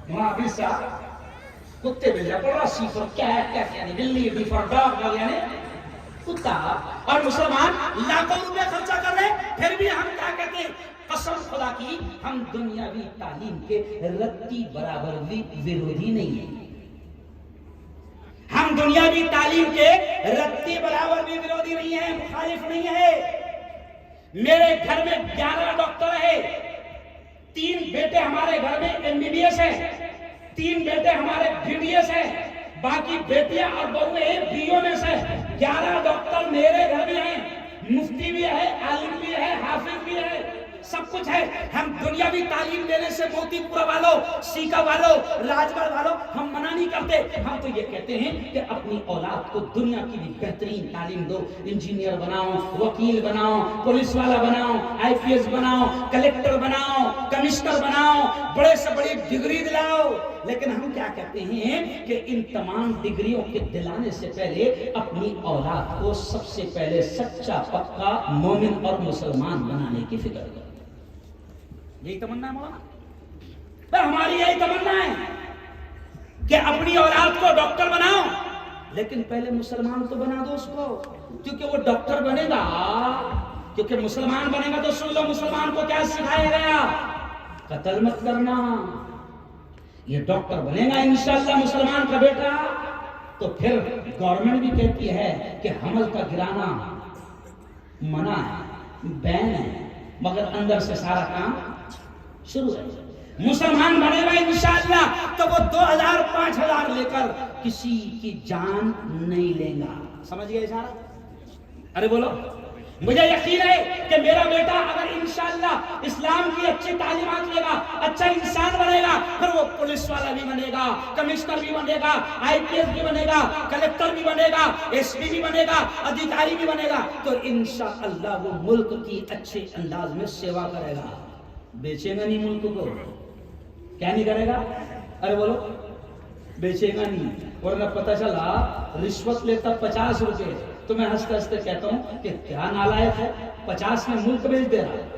وہاں بھی صاحب کتے بلیاں پڑھ رہا، سی فار کیٹ، کیٹ یعنی بلی، ڈی فار ڈاگ، ڈاگ یعنی کتا، اور مسلمان لاکھوں روپے خرچہ کر رہے ہیں۔ پھر بھی ہم کیا کہتے ہیں؟ قسم خدا کی ہم دنیاوی تعلیم کے رتی برابر بھی ورودھی نہیں ہیں، ہم دنیاوی تعلیم کے رتی برابر بھی ورودھی نہیں ہیں، مخالف نہیں ہے۔ میرے گھر میں 11 ڈاکٹر ہے، 3 بیٹے ہمارے گھر میں MBBS ہیں، 3 بیٹے ہمارے BDS ہیں، باقی بیٹیاں اور بہویں BO میں سے 11 ڈاکٹر میرے گھر میں ہیں، مفتی بھی ہے، عالم بھی ہے، حافظ بھی ہے، سب کچھ ہے۔ ہم دنیاوی تعلیم دینے سے موتی پورہ والوں، سیکا والوں، راج گڑھ والوں ہم منع نہیں کرتے، ہم تو یہ کہتے ہیں کہ اپنی اولاد کو دنیا کی بھی بہترین تعلیم دو، انجینئر بناؤ، وکیل بناؤ، پولیس والا بناؤ، IPS بناؤ، کلیکٹر بناؤ، کمشنر بناؤ، بڑے سے بڑی ڈگری دلاؤ۔ لیکن ہم کیا کہتے ہیں کہ ان تمام ڈگریوں کے دلانے سے پہلے اپنی اولاد کو سب سے پہلے سچا پکا مومن اور مسلمان بنانے کی فکر کرو۔ یہی تمنا ہے مولانا، ہماری یہی تمنا ہے کہ اپنی اولاد کو ڈاکٹر بناؤ، لیکن پہلے مسلمان تو بنا دو اس کو، کیونکہ وہ ڈاکٹر بنے گا، کیونکہ مسلمان بنے گا تو سن لو مسلمان کو کیا سکھایا گیا؟ قتل مت کرنا۔ یہ ڈاکٹر بنے گا انشاءاللہ مسلمان کا بیٹا تو پھر گورنمنٹ بھی کہتی ہے کہ حمل کا گرانا منع ہے، بین ہے، مگر اندر سے سارا کام شروع ہے۔ مسلمان بنے گا انشاءاللہ تو وہ 2000 5000 لے کر کسی کی جان نہیں لے گا، سمجھ گئے اشارہ؟ ارے بولو مجھے یقین ہے کہ میرا بیٹا اگر انشاءاللہ اسلام کی اچھی تعلیمات لے گا، اچھا انسان بنے گا، پھر وہ پولیس والا بھی بنے گا، کمشنر بھی بنے گا، IPS بھی بنے گا، کلیکٹر بھی بنے گا، SP بھی بنے گا، ادھیکاری بھی بنے گا، تو انشاءاللہ وہ ملک کی اچھے انداز میں سیوا کرے گا۔ بیچے گا نہیں ملک کو، کیا نہیں کرے گا؟ ارے بولو، بیچے گا نہیں۔ ورنہ پتہ چلا رشوت لیتا 50 روپے، تو میں ہنستے ہنستے کہتا ہوں کہ کیا نالائق ہے، 50 میں ملک بیچ دے رہا۔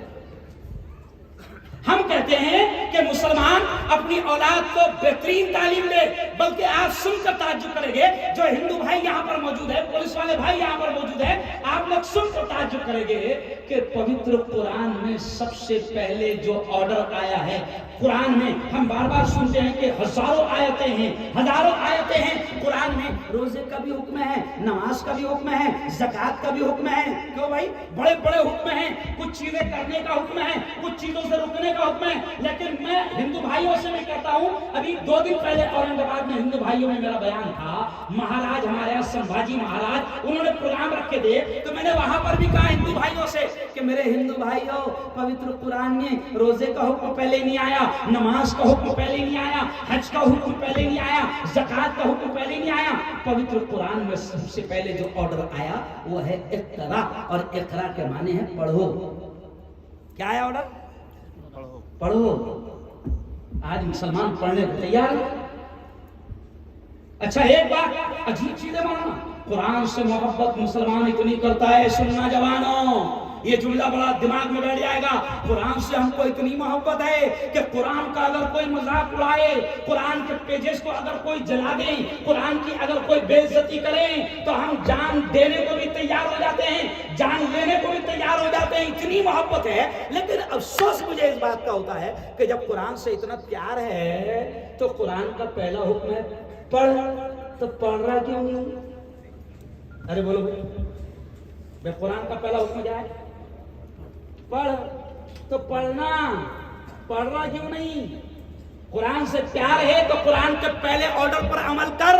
ہم کہتے ہیں کہ مسلمان اپنی اولاد کو بہترین تعلیم دے، بلکہ آپ سن کر تعجب کریں گے، جو ہندو بھائی یہاں پر موجود ہے، پولیس والے بھائی یہاں پر موجود ہیں، آپ لوگ سن کر تعجب کریں گے کہ پوتر قرآن میں سب سے پہلے جو آرڈر آیا ہے، قرآن میں ہم بار بار سنتے ہیں کہ ہزاروں آیتیں ہیں، ہزاروں آیتیں ہیں قرآن میں، روزے کا بھی حکم ہے، نماز کا بھی حکم ہے، زکوٰۃ کا بھی حکم ہے۔ کیوں بھائی؟ بڑے بڑے حکم ہیں، کچھ چیزیں کرنے کا حکم ہے، کچھ چیزوں سے رکنے کا حکم ہے۔ لیکن میں ہندو بھائیوں سے میں کہتا ہوں، ابھی 2 دن پہلے اورنگ آباد میں ہندو بھائیوں میں میرا بیان تھا، مہاراج ہمارے یہاں سمبھاجی مہاراج انہوں نے پروگرام رکھے تھے، تو میں نے وہاں پر بھی کہا ہندو بھائیوں سے کہ میرے ہندو بھائیوں، پوتر قرآن میں روزے کا حکم پہلے نہیں آیا، نماز کا حکم پہلے نہیں آیا، حج کا حکم پہلے نہیں آیا، زکوٰۃ کا حکم پہلے نہیں آیا۔ پوتر قرآن میں سب سے پہلے جو آرڈر آیا وہ ہے اقرا، اور اقرا کے معنی ہے پڑھو۔ کیا ہے آرڈر؟ پڑھو۔ آج مسلمان پڑھنے کو تیار ہے۔ اچھا ایک بات عجیب چیز ہے مانا، قرآن سے محبت مسلمان اتنی کرتا ہے، سننا جوانوں، یہ جملہ بڑا دماغ میں بیٹھ جائے گا، قرآن سے ہم کو اتنی محبت ہے کہ قرآن کا اگر کوئی مذاق اڑائے، قرآن کے پیجز کو اگر کوئی جلا دیں، قرآن کی اگر کوئی بے عزتی کریں، تو ہم جان دینے کو بھی تیار ہو جاتے ہیں، جان لینے کو بھی تیار ہو جاتے ہیں، اتنی محبت ہے۔ لیکن افسوس مجھے اس بات کا ہوتا ہے کہ جب قرآن سے اتنا پیار ہے تو قرآن کا پہلا حکم ہے پڑھ، تو پڑھ رہا کیوں نہیں؟ ارے بولو بھائی، قرآن کا پہلا حکم کیا ہے؟ پڑھ، تو پڑھنا، پڑھ رہا کیوں نہیں؟ قرآن سے پیار ہے تو قرآن کے پہلے آرڈر پر عمل کر۔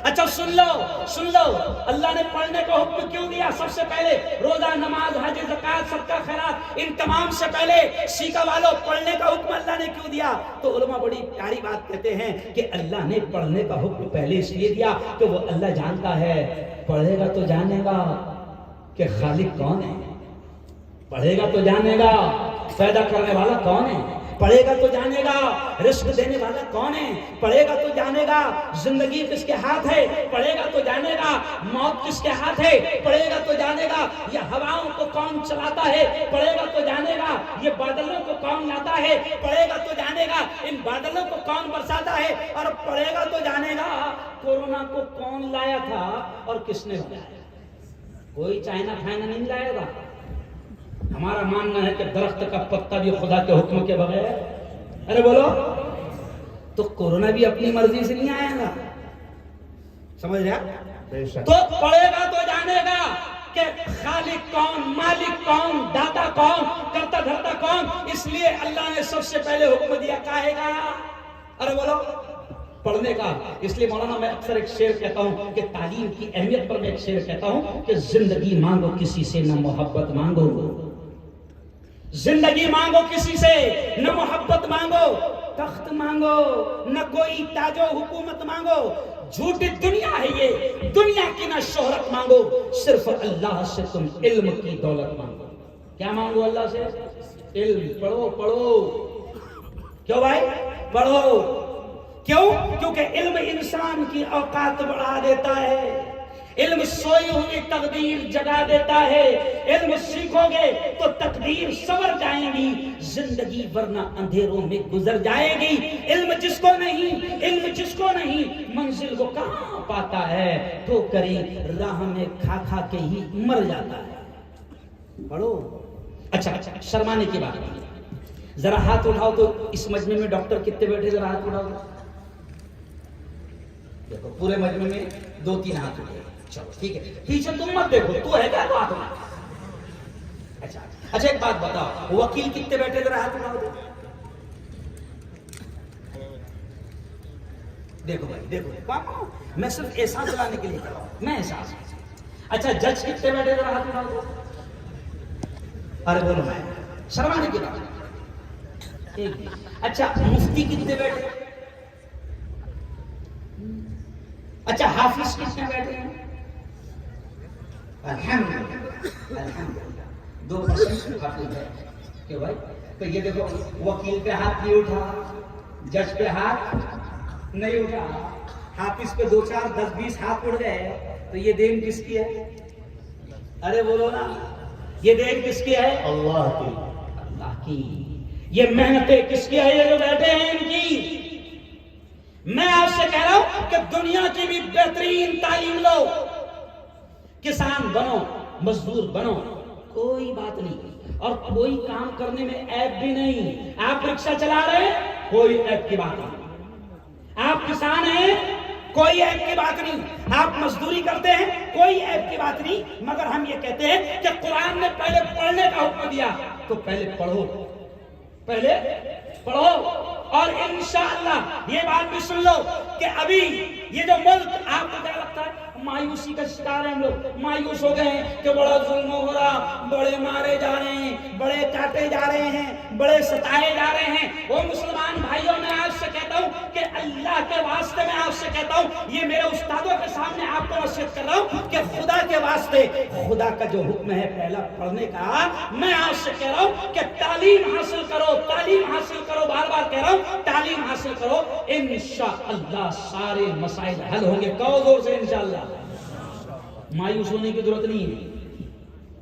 اچھا سن لو، اللہ نے پڑھنے کا حکم کیوں دیا؟ سب سے پہلے روزہ، نماز، حج، زکوٰۃ، صدقہ، خیرات، ان تمام سے پہلے سیکھا والوں پڑھنے کا حکم اللہ نے کیوں دیا؟ تو علماء بڑی پیاری بات کہتے ہیں کہ اللہ نے پڑھنے کا حکم پہلے اس لیے دیا کہ وہ اللہ جانتا ہے، پڑھے گا تو جانے گا کہ خالق کون ہے، پڑھے گا تو جانے گا پیدا کرنے والا کون ہے، پڑھے گا تو جانے گا رزق دینے والا کون ہے، پڑھے گا تو جانے گا زندگی کس کے ہاتھ ہے، پڑھے گا تو جانے گا موت کس کے ہاتھ ہے، پڑھے گا تو جانے گا یہ ہواؤں کو کون چلاتا ہے، پڑھے گا تو جانے گا یہ بادلوں کو کون لاتا ہے، پڑھے گا تو جانے گا ان بادلوں کو کون برساتا ہے، اور پڑھے گا تو جانے گا کورونا کو کون لایا تھا اور کس نے لایا۔ کوئی چائنا کھانا نہیں لائے گا۔ ہمارا ماننا ہے کہ درخت کا پتا بھی خدا کے حکم کے بغیر، ارے بولو، تو کورونا بھی اپنی مرضی سے نہیں آئے گا، سمجھ رہا؟ تو پڑھے گا تو جانے گا کہ خالق کون، مالک کون، داتا کون، کرتا دھرتا کون۔ اس لیے اللہ نے سب سے پہلے حکم دیا کہے گا، ارے بولو، پڑھنے کا۔ اس لیے مولانا میں اکثر ایک شعر کہتا ہوں کہ تعلیم کی اہمیت پر میں ایک شعر کہتا ہوں کہ زندگی مانگو کسی سے نہ محبت مانگو، زندگی مانگو کسی سے نہ محبت مانگو، تخت مانگو نہ کوئی تاج و حکومت مانگو، جھوٹی دنیا ہے یہ، دنیا کی نہ شہرت مانگو، صرف اللہ سے تم علم کی دولت مانگو۔ کیا مانگو اللہ سے؟ علم۔ پڑھو پڑھو، کیوں بھائی؟ پڑھو، کیوں؟ کیونکہ علم انسان کی اوقات بڑھا دیتا ہے، علم سوئی ہوئی تقدیر جگا دیتا ہے، علم سیکھو گے تو تقدیر سنور جائیں گی، زندگی ورنہ اندھیروں میں گزر جائے گی۔ علم جس کو نہیں منزل کو کہاں پاتا ہے، تو کریں راہ میں کھا کھا کے ہی مر جاتا ہے۔ پڑھو۔ اچھا شرمانے کی بات، ذرا ہاتھ اٹھاؤ تو اس مجمع میں ڈاکٹر کتنے بیٹھے، ذرا ہاتھ اٹھاؤ۔ دیکھو پورے مجمع میں 2-3 ہاتھ اٹھے، چلو ٹھیک ہے، پیچھے تم مت دیکھو، تو ہے کیا تو ہاتھ اٹھا۔ اچھا ایک بات بتاؤ، وکیل کتنے بیٹھے، ذرا ہاتھ اٹھاؤ۔ دیکھو بھائی دیکھو، میں صرف احساس دلانے کے لیے کر رہا ہوں، میں احساس۔ اچھا جج کتنے بیٹھے، ذرا ہاتھ اٹھاؤ۔ ارے بولو میں شرمانے کی بات ایک بھی. اچھا مفتی کتنے بیٹھے؟ اچھا حافظ کتنے بیٹھے ہیں؟ الحمدللہ الحمدللہ 2% حافظ ہے. کہ بھائی تو یہ دیکھو وکیل پہ ہاتھ نہیں اٹھا, جج پہ ہاتھ نہیں اٹھا, حافظ پہ 2 4 10 20 ہاتھ اڑ گئے, تو یہ دین کس کی ہے؟ ارے بولو نا, یہ دین کس کی ہے؟ اللہ کی. اللہ کی. یہ محنتیں کس کی ہے؟ یہ جو بیٹھے ہیں ان کی. میں آپ سے کہہ رہا ہوں کہ دنیا کی بھی بہترین تعلیم لو, کسان بنو, مزدور بنو, کوئی بات نہیں, اور کوئی کام کرنے میں عیب بھی نہیں. آپ رکشہ چلا رہے ہیں, کوئی عیب کی بات نہیں. آپ کسان ہیں, کوئی عیب کی بات نہیں. آپ مزدوری کرتے ہیں, کوئی عیب کی بات نہیں. مگر ہم یہ کہتے ہیں کہ قرآن نے پہلے پڑھنے کا حکم دیا, تو پہلے پڑھو, پہلے پڑھو. اور انشاءاللہ یہ بات بھی سن لو کہ ابھی یہ جو ملک, آپ کو کیا لگتا ہے مایوسی کا شکار ہیں ہم لوگ, مایوس ہو گئے ہیں کہ بڑا ظلم ہو رہا, بڑے مارے جا رہے ہیں, بڑے کاٹے جا رہے ہیں, بڑے ستائے جا رہے ہیں. وہ مسلمان بھائیوں, میں آپ سے کہتا ہوں کہ اللہ کے واسطے میں آپ سے کہتا ہوں, یہ میرے استادوں کے سامنے آپ کو نصیحت کر رہا ہوں کہ خدا کے واسطے, خدا کا جو حکم ہے پہلا پڑھنے کا, میں آپ سے کہہ رہا ہوں کہ تعلیم حاصل کرو, تعلیم حاصل کرو. بار بار کہہ رہا ہوں تعلیم حاصل کرو, انشاءاللہ سارے مسائل حل ہوں گے. کہو زور سے انشاءاللہ. مایوس ہونے کی ضرورت نہیں ہے,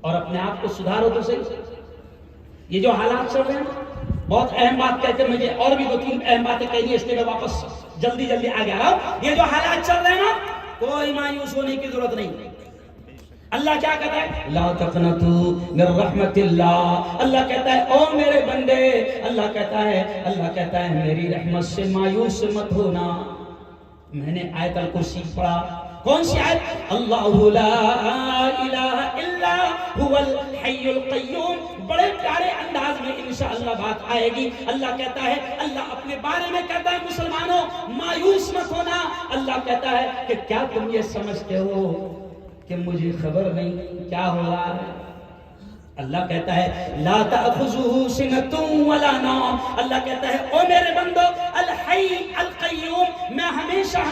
اور اپنے آپ کو سدھارو تو صحیح. یہ جو حالات چل رہے ہیں, بہت اہم بات کہتے ہیں, مجھے اور بھی 2-3 اہم باتیں کہنی ہے, اس لیے میں واپس جلدی آگے آ رہا ہوں. یہ جو حالات چل رہے ہیں نا, کوئی مایوس ہونے کی ضرورت نہیں. اللہ کیا کہتا ہے؟ لا تقنطوا من رحمت اللہ. اللہ کہتا ہے او میرے بندے, اللہ کہتا ہے میری رحمت سے مایوس مت ہونا. میں نے آیت الکرسی پڑھا. کون سی آیت؟ اللہ لا الہ الا هو الحی القیوم. بڑے پیارے انداز میں انشاءاللہ بات آئے گی. اللہ کہتا ہے, اللہ اپنے بارے میں کہتا ہے مسلمانوں مایوس مت ہونا. اللہ کہتا ہے کہ کیا تم یہ سمجھتے ہو کہ مجھے خبر نہیں کیا ہو رہا ہے؟ اللہ کہتا ہے لا تأخذہ سنۃ ولا نوم. اللہ کہتا ہے او میرے بندو, الحی القیوم, میں ہمیشہ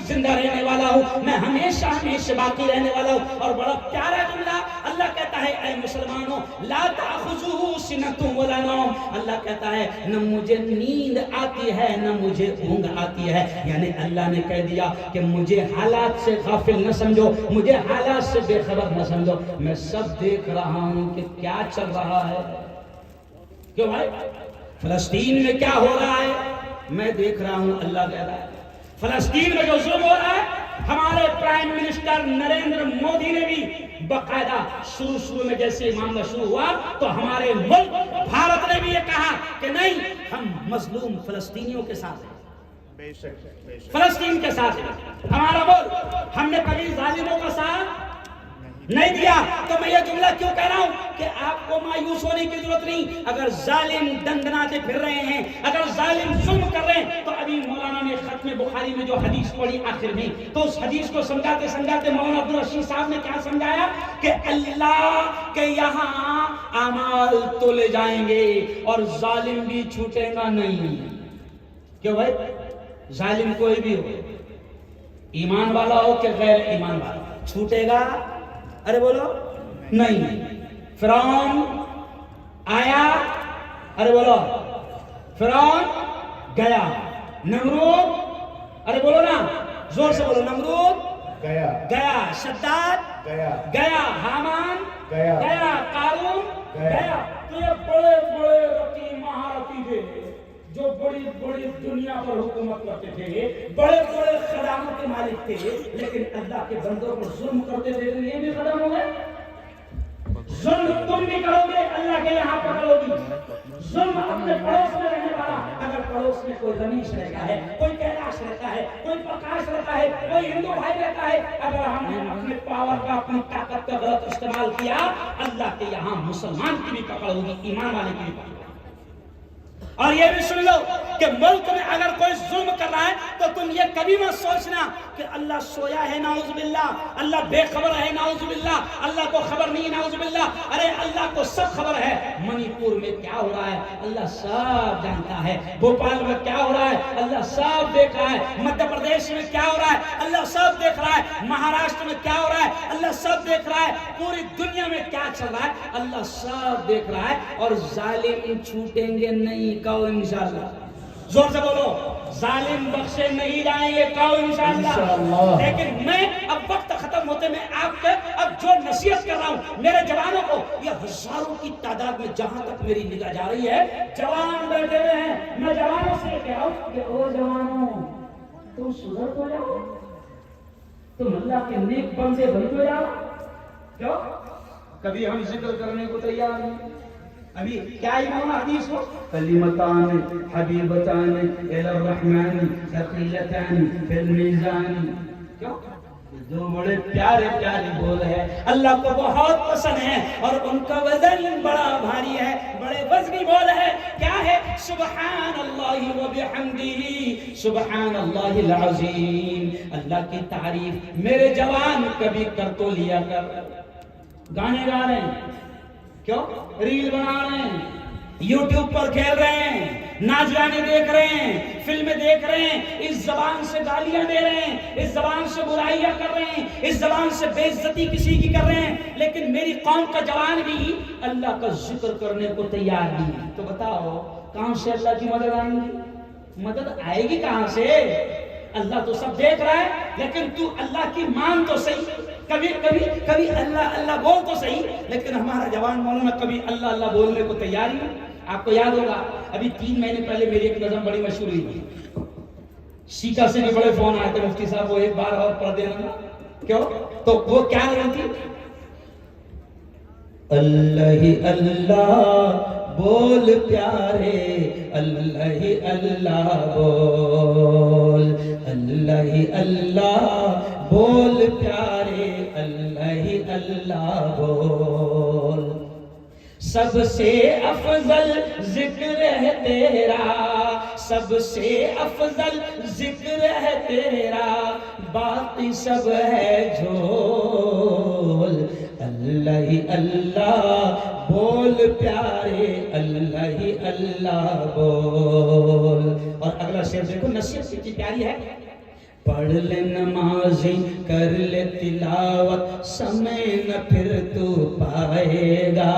زندہ رہنے والا ہوں, میں ہمیشہ باقی رہنے والا ہوں. اور بڑا پیارا جملہ اللہ کہتا ہے اے مسلمانوں, لا تأخذہ سنۃ ولا نوم. اللہ کہتا ہے نہ مجھے نیند آتی ہے نہ مجھے اونگ آتی ہے. یعنی اللہ نے کہہ دیا کہ مجھے حالات سے غافل نہ سمجھو, مجھے حالات سے بے خبر نہ سمجھو, میں سب دیکھ رہا ہوں کہ کیا چل رہا ہے. کیوں بھائی؟ فلسطین میں کیا ہو رہا ہے میں دیکھ رہا ہوں. اللہ کہہ رہا ہے فلسطین میں جو ظلم ہو رہا ہے, ہمارے پرائم منسٹر نریندر مودی نے بھی باقاعدہ شروع میں جیسے معاملہ شروع ہوا تو ہمارے ملک بھارت نے بھی یہ کہا کہ نہیں, ہم مظلوم فلسطینیوں کے ساتھ ہیں, بے شک فلسطین کے ساتھ ہے ہمارا ملک. ہم نے کبھی ظالموں کا ساتھ نہیں دیا. تو میں یہ جملہ کیوں کہہ رہا ہوں کہ آپ کو مایوس ہونے کی ضرورت نہیں. اگر ظالم دندناتے پھر رہے ہیں, اگر ظالم ظلم کر رہے ہیں, تو ابھی مولانا نے ختم بخاری میں جو حدیث پڑھی آخر میں, تو اس حدیث کو سمجھاتے مولانا عبدالرشید صاحب نے کیا سمجھایا کہ اللہ کے یہاں اعمال تو لے جائیں گے اور ظالم بھی چھوٹے گا نہیں. کیوں بھائی؟ ظالم کوئی بھی ہو, ایمان والا ہو کہ غیر ایمان والا, چھوٹے گا ارے بولو نہیں. فرعون آیا, ارے بولو فرعون گیا. نمرود, ارے بولو نا زور سے بولو, نمرود گیا. شداد گیا. حامان گیا. قارون گیا. تو یہ بڑے رتی مہارتی تھے جو بڑی دنیا پر حکومت کرتے تھے, بڑے خزانوں کے مالک تھے, لیکن اللہ کے بندوں پر ظلم کرتے تھے. تو یہ بھی ختم ہو گئے. ظلم تم بھی کرو گے, اللہ کے یہاں پر کرو گی. ظلم اپنے پڑوس میں رہنے والا, اگر پڑوس میں کوئی رمیش رہتا ہے, کوئی کیلاش رہتا ہے, کوئی پرکاش رہتا ہے, کوئی ہندو بھائی رہتا ہے, اگر ہم نے اپنے پاور کا, اپنی طاقت کا غلط استعمال کیا, اللہ کے یہاں مسلمان کی بھی پکڑ ہوگی, ایمان والے کی بھی پکڑ. اور یہ بھی سن لو کہ ملک میں اگر کوئی ظلم کر رہا ہے تو تم یہ کبھی مت سوچنا کہ اللہ سویا ہے نعوذ باللہ, اللہ بے خبر ہے نعوذ باللہ, اللہ کو خبر نہیں نعوذ باللہ. اللہ، ارے اللہ کو سب خبر ہے، منی پور میں کیا ہو رہا ہے اللہ سب جانتا ہے، بھوپال میں کیا ہو رہا ہے اللہ سب دیکھ رہا ہے، مدھیہ پردیش میں کیا ہو رہا ہے اللہ سب دیکھ رہا ہے، مہاراشٹر میں کیا ہو رہا ہے اللہ سب دیکھ رہا ہے، پوری دنیا میں کیا چل رہا ہے اللہ سب دیکھ رہا ہے، اور ظالم چھوٹیں گے نہیں، کہو انشاءاللہ، زور سے بولو، ظالم بخشے نہیں جائیں گے، کہو انشاءاللہ۔ لیکن میں اب وقت ختم ہوتے میں آپ کے اب جو نصیحت کر رہا ہوں میرے جوانوں کو، یہ ہزاروں کی تعداد میں جہاں تک میری نگاہ جا رہی ہے جوان بیٹھے ہوئے ہیں، میں جوانوں سے کہہ رہا ہوں کہ او جوانوں تم سدھر تو جاؤ، تم اللہ کے نیک بندے بن تو جاؤ، کیوں کبھی ہم ذکر کرنے کو تیار نہیں، ابھی کیا امام حدیث ہو کلمتان حبیبتان الی الرحمن ثقیلتان فی المیزان، کیوں دو بڑے پیارے پیارے بول ہے، اللہ کو بہت پسند ہے اور ان کا وزن بڑا بھاری ہے، بڑے وزنی بول ہے، کیا ہے سبحان اللہ و بحمدہ سبحان اللہ العظیم، اللہ کی تعریف میرے جوان کبھی کر تو لیا کر، گانے گا رہے ہیں کیوں ریل بنا رہے ہیں، یوٹیوب پر کھیل رہے ہیں، ناچ گانے دیکھ رہے ہیں، فلمیں دیکھ رہے ہیں، اس زبان سے گالیاں دے رہے ہیں، اس زبان سے برائیاں کر رہے ہیں، اس زبان سے بے عزتی کسی کی کر رہے ہیں، لیکن میری قوم کا جوان بھی اللہ کا ذکر کرنے کو تیار نہیں ہے، تو بتاؤ کہاں سے اللہ کی مدد آئے گی؟ مدد آئے گی کہاں سے؟ اللہ تو سب دیکھ رہا ہے، لیکن تو اللہ کی مان تو صحیح، کبھی اللہ اللہ بول تو صحیح، لیکن ہمارا جوان مولانا کبھی اللہ اللہ بولنے کو تیار ہی نہیں۔ آپ کو یاد ہوگا ابھی 3 مہینے پہلے میری ایک نظم بڑی مشہور ہوئی تھی، سیکا سے بھی بڑے فون آئے تھے مفتی صاحب وہ ایک بار اور پڑھ دینا، کیوں تو وہ کیا نظم تھی؟ اللہ ہی اللہ بول پیارے، اللہ ہی اللہ بول، اللہ ہی اللہ بول پیارے، اللہ ہی اللہ بول، سب سے افضل ذکر ہے تیرا، سب سے افضل ذکر ہے تیرا، باقی سب ہے جھول، اللہ ہی اللہ بول پیارے، اللہ ہی اللہ بول۔ اور اگلا شعر دیکھو، نصیحت کتنی پیاری ہے، پڑھ لے نمازیں کر لے تلاوت، سمے نہ پھر تو پائے گا،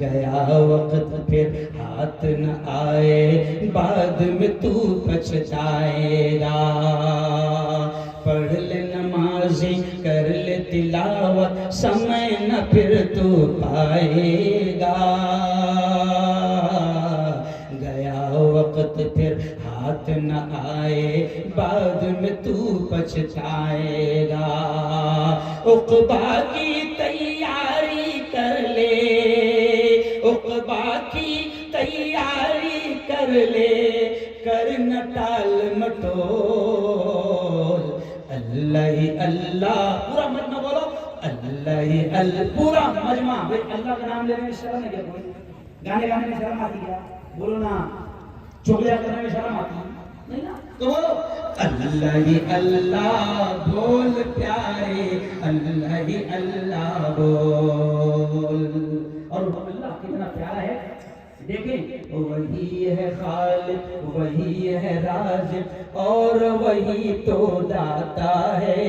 گیا وقت پھر ہاتھ نہ آئے، بعد میں تو پچھتائے گا، پڑھ لے نمازیں کر لے تلاوت، سمے نہ پھر تو پائے گا، گیا وقت پھر ہاتھ نہ آئے، بعد میں تو پچھتائے گا، عقبہ کی تیاری کر لے، عقبہ کی تیاری کر لے، کر نہ ٹال مٹول، اللہ ہی اللہ، پورا مجمع بولو، اللہ ہی اللہ، پورا مجمع، اللہ کا نام لینے میں شرم ہے کیا؟ کوئی گانے گانے میں شرم آتی ہے؟ بولو نا، چغلیاں کرنے میں شرم آتی ہے؟ نہیں نا، تو بولو اللہ ہی اللہ بول پیارے، اللہ ہی اللہ بول۔ اور اللہ کتنا پیارا ہے، دیکھیں وہی ہے خالق، وہی ہے رازق، اور وہی تو داتا ہے،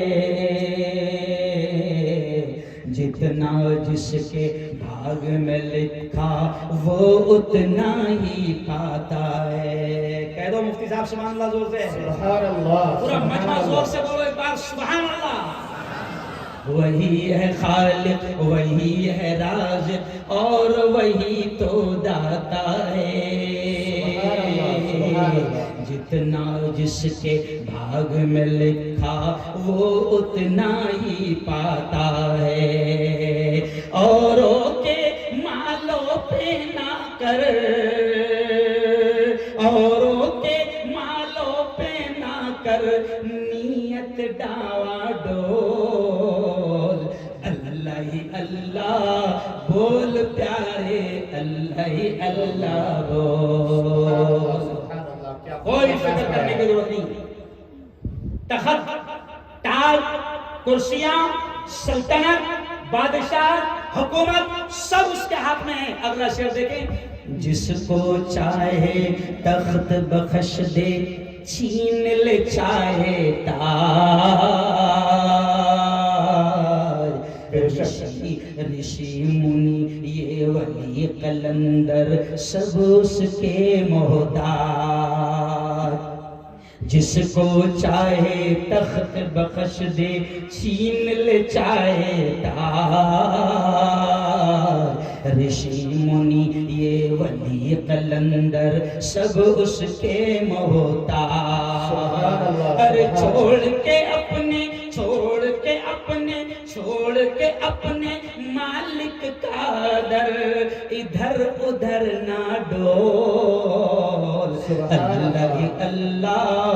جتنا جس کے بھاگ میں لکھا وہ اتنا ہی پاتا ہے۔ کہہ دو مفتی صاحب سبحان اللہ زور سے، سبحان اللہ، پورا مجمع زور سے بولو ایک بار سبحان اللہ۔ وہی ہے خالق، وہی ہے رازق، اور وہی تو داتا ہے، جتنا جس کے بھاگ میں لکھا وہ اتنا ہی پاتا ہے، اوروں کے مالوں پہ نہ کر، اوروں کے مالوں پہ نہ کر نیت ڈاوا ڈول، اللہ ہی اللہ بول پیارے، اللہ ہی اللہ بول۔ کوئی فکر کرنے کی ضرورت نہیں، تخت ٹال کرسیاں سلطنت، بادشاہ، حکومت سب اس کے ہاتھ میں ہے. اگلا شعر دیکھیں. جس کو چاہے تخت بخش دے، چھین لے چاہے تاج. رشی منی یہ ولی قلندر سب اس کے محتاج. جس کو چاہے تخت بخش دے، چھین لے چاہے تاج. رشی منی یہ ولی قلندر سب اس کے محتاج. ارے چھوڑ کے اپنے مالک کا در، ادھر ادھر نہ ڈول. اللہ ہی اللہ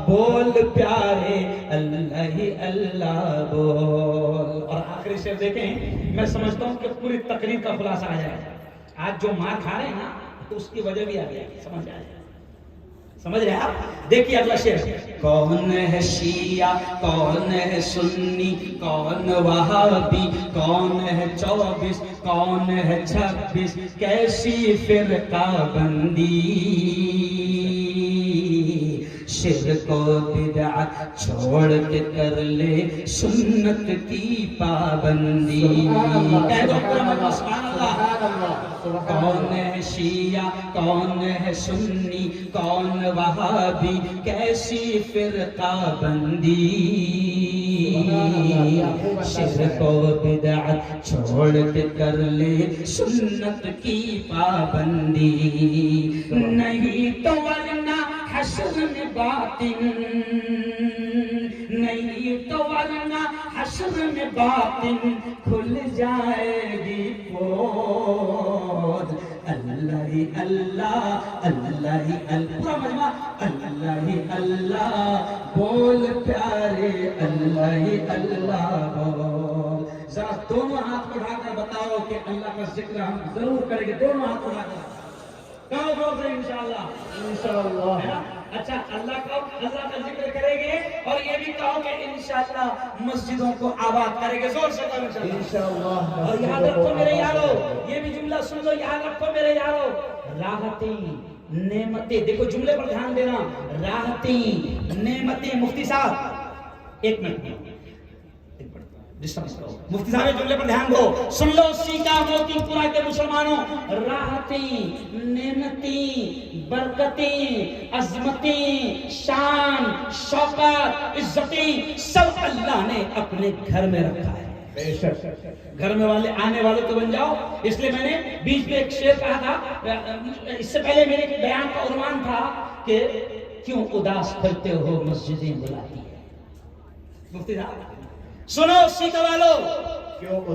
بول پیارے، اللہ ہی اللہ بول. اور آخری شعر دیکھیں. میں سمجھتا ہوں کہ پوری تقریر کا خلاصہ آ جائے. آج جو مار کھا رہے ہیں نا تو اس کی وجہ بھی آ گئی، سمجھ آ جائے. سمجھ رہے ہیں آپ؟ دیکھیے اگلا شعر. کون ہے شیعہ، کون ہے سنی، کون وہابی، کون ہے 24، کون ہے 26، کیسی فرقہ بندی. شرک و بدعت چھوڑ کے کر لے سنت کی پابندی. کون ہے شیعہ، کون ہے سنی، کون وہابی، کیسی فرقہ بندی. شرک و بدعت چھوڑ کے کر لے سنت کی پابندی. نہیں تو ورنہ حشر میں باطن، نہیں تو ورنہ حشر میں باطن کھل جائے گی پود. اللہ ہی اللہ، اللہ ہی اللہ، اللہ ہی اللہ بول پیارے، اللہ ہی اللہ بول. ذرا دونوں ہاتھ اٹھا کر بتاؤ کہ اللہ کا ذکر ہم ضرور کریں گے. دونوں ہاتھ اٹھا کر کہو بول رہے انشاءاللہ. انشاءاللہ. اچھا اللہ کا ذکر کریں گے اور یہ بھی کہو کہ انشاءاللہ مسجدوں کو آباد کریں گے. زور سے کہو انشاءاللہ. اور یاد رکھو میرے یارو، یہ بھی جملہ سن لو، یاد رکھو میرے یارو. راحتیں، نعمتیں، دیکھو جملے پر دھیان دینا. راحتیں، نعمتیں. مفتی صاحب ایک منٹ مفتی صاحب جملے پر دھیان دو، سن لو. سیکھا موتی پورا کے مسلمانوں. راحتیں، نعمتیں، برکتیں، عظمتیں، شان، شوکت، عزتیں سب اللہ نے اپنے گھر میں رکھا ہے. گھر میں والے آنے والے تو بن جاؤ. اس لیے میں نے بیچ میں ایک شعر کہا تھا. اس سے پہلے میرے بیان کا عنوان تھا کہ کیوں اداس کرتے ہو مسجدیں بلاتی ہے. مفتی صاحب سنو سیکھا والو،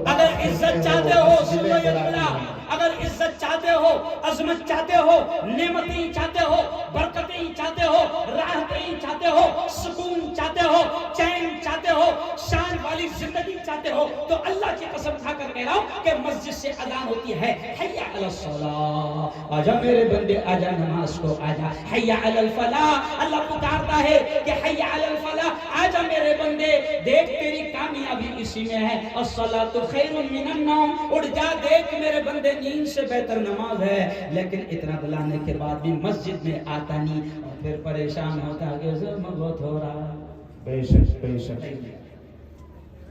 اگر عزت چاہتے ہو سن لو یہ جملہ. اگر عزت چاہتے ہو، عظمت چاہتے ہو، نعمتیں چاہتے ہو، برکتیں چاہتے ہو، راحتیں چاہتے ہو، سکون چاہتے ہو، چین چاہتے ہو، شان والی زندگی چاہتے ہو، تو اللہ کی قسم کھا کر کہہ رہا ہوں کہ مسجد سے اذان ہوتی ہے. حی علی الصلاۃ، آجا میرے بندے آجا نماز کو آجا. حی علی الفلاح، اللہ پکارتا ہے کہ حی علی الفلاح، آجا میرے بندے، دیکھ تیری کامیابی اسی میں ہے. الصلاۃ خیر من النوم، اٹھ جا، دیکھ میرے بندے نیند سے بہتر نماز ہے. لیکن اتنا بلانے کے بعد بھی مسجد میں آتا نہیں اور پھر پریشان ہوتا کہ ظلم بہت ہو رہا. بے شک بے شک.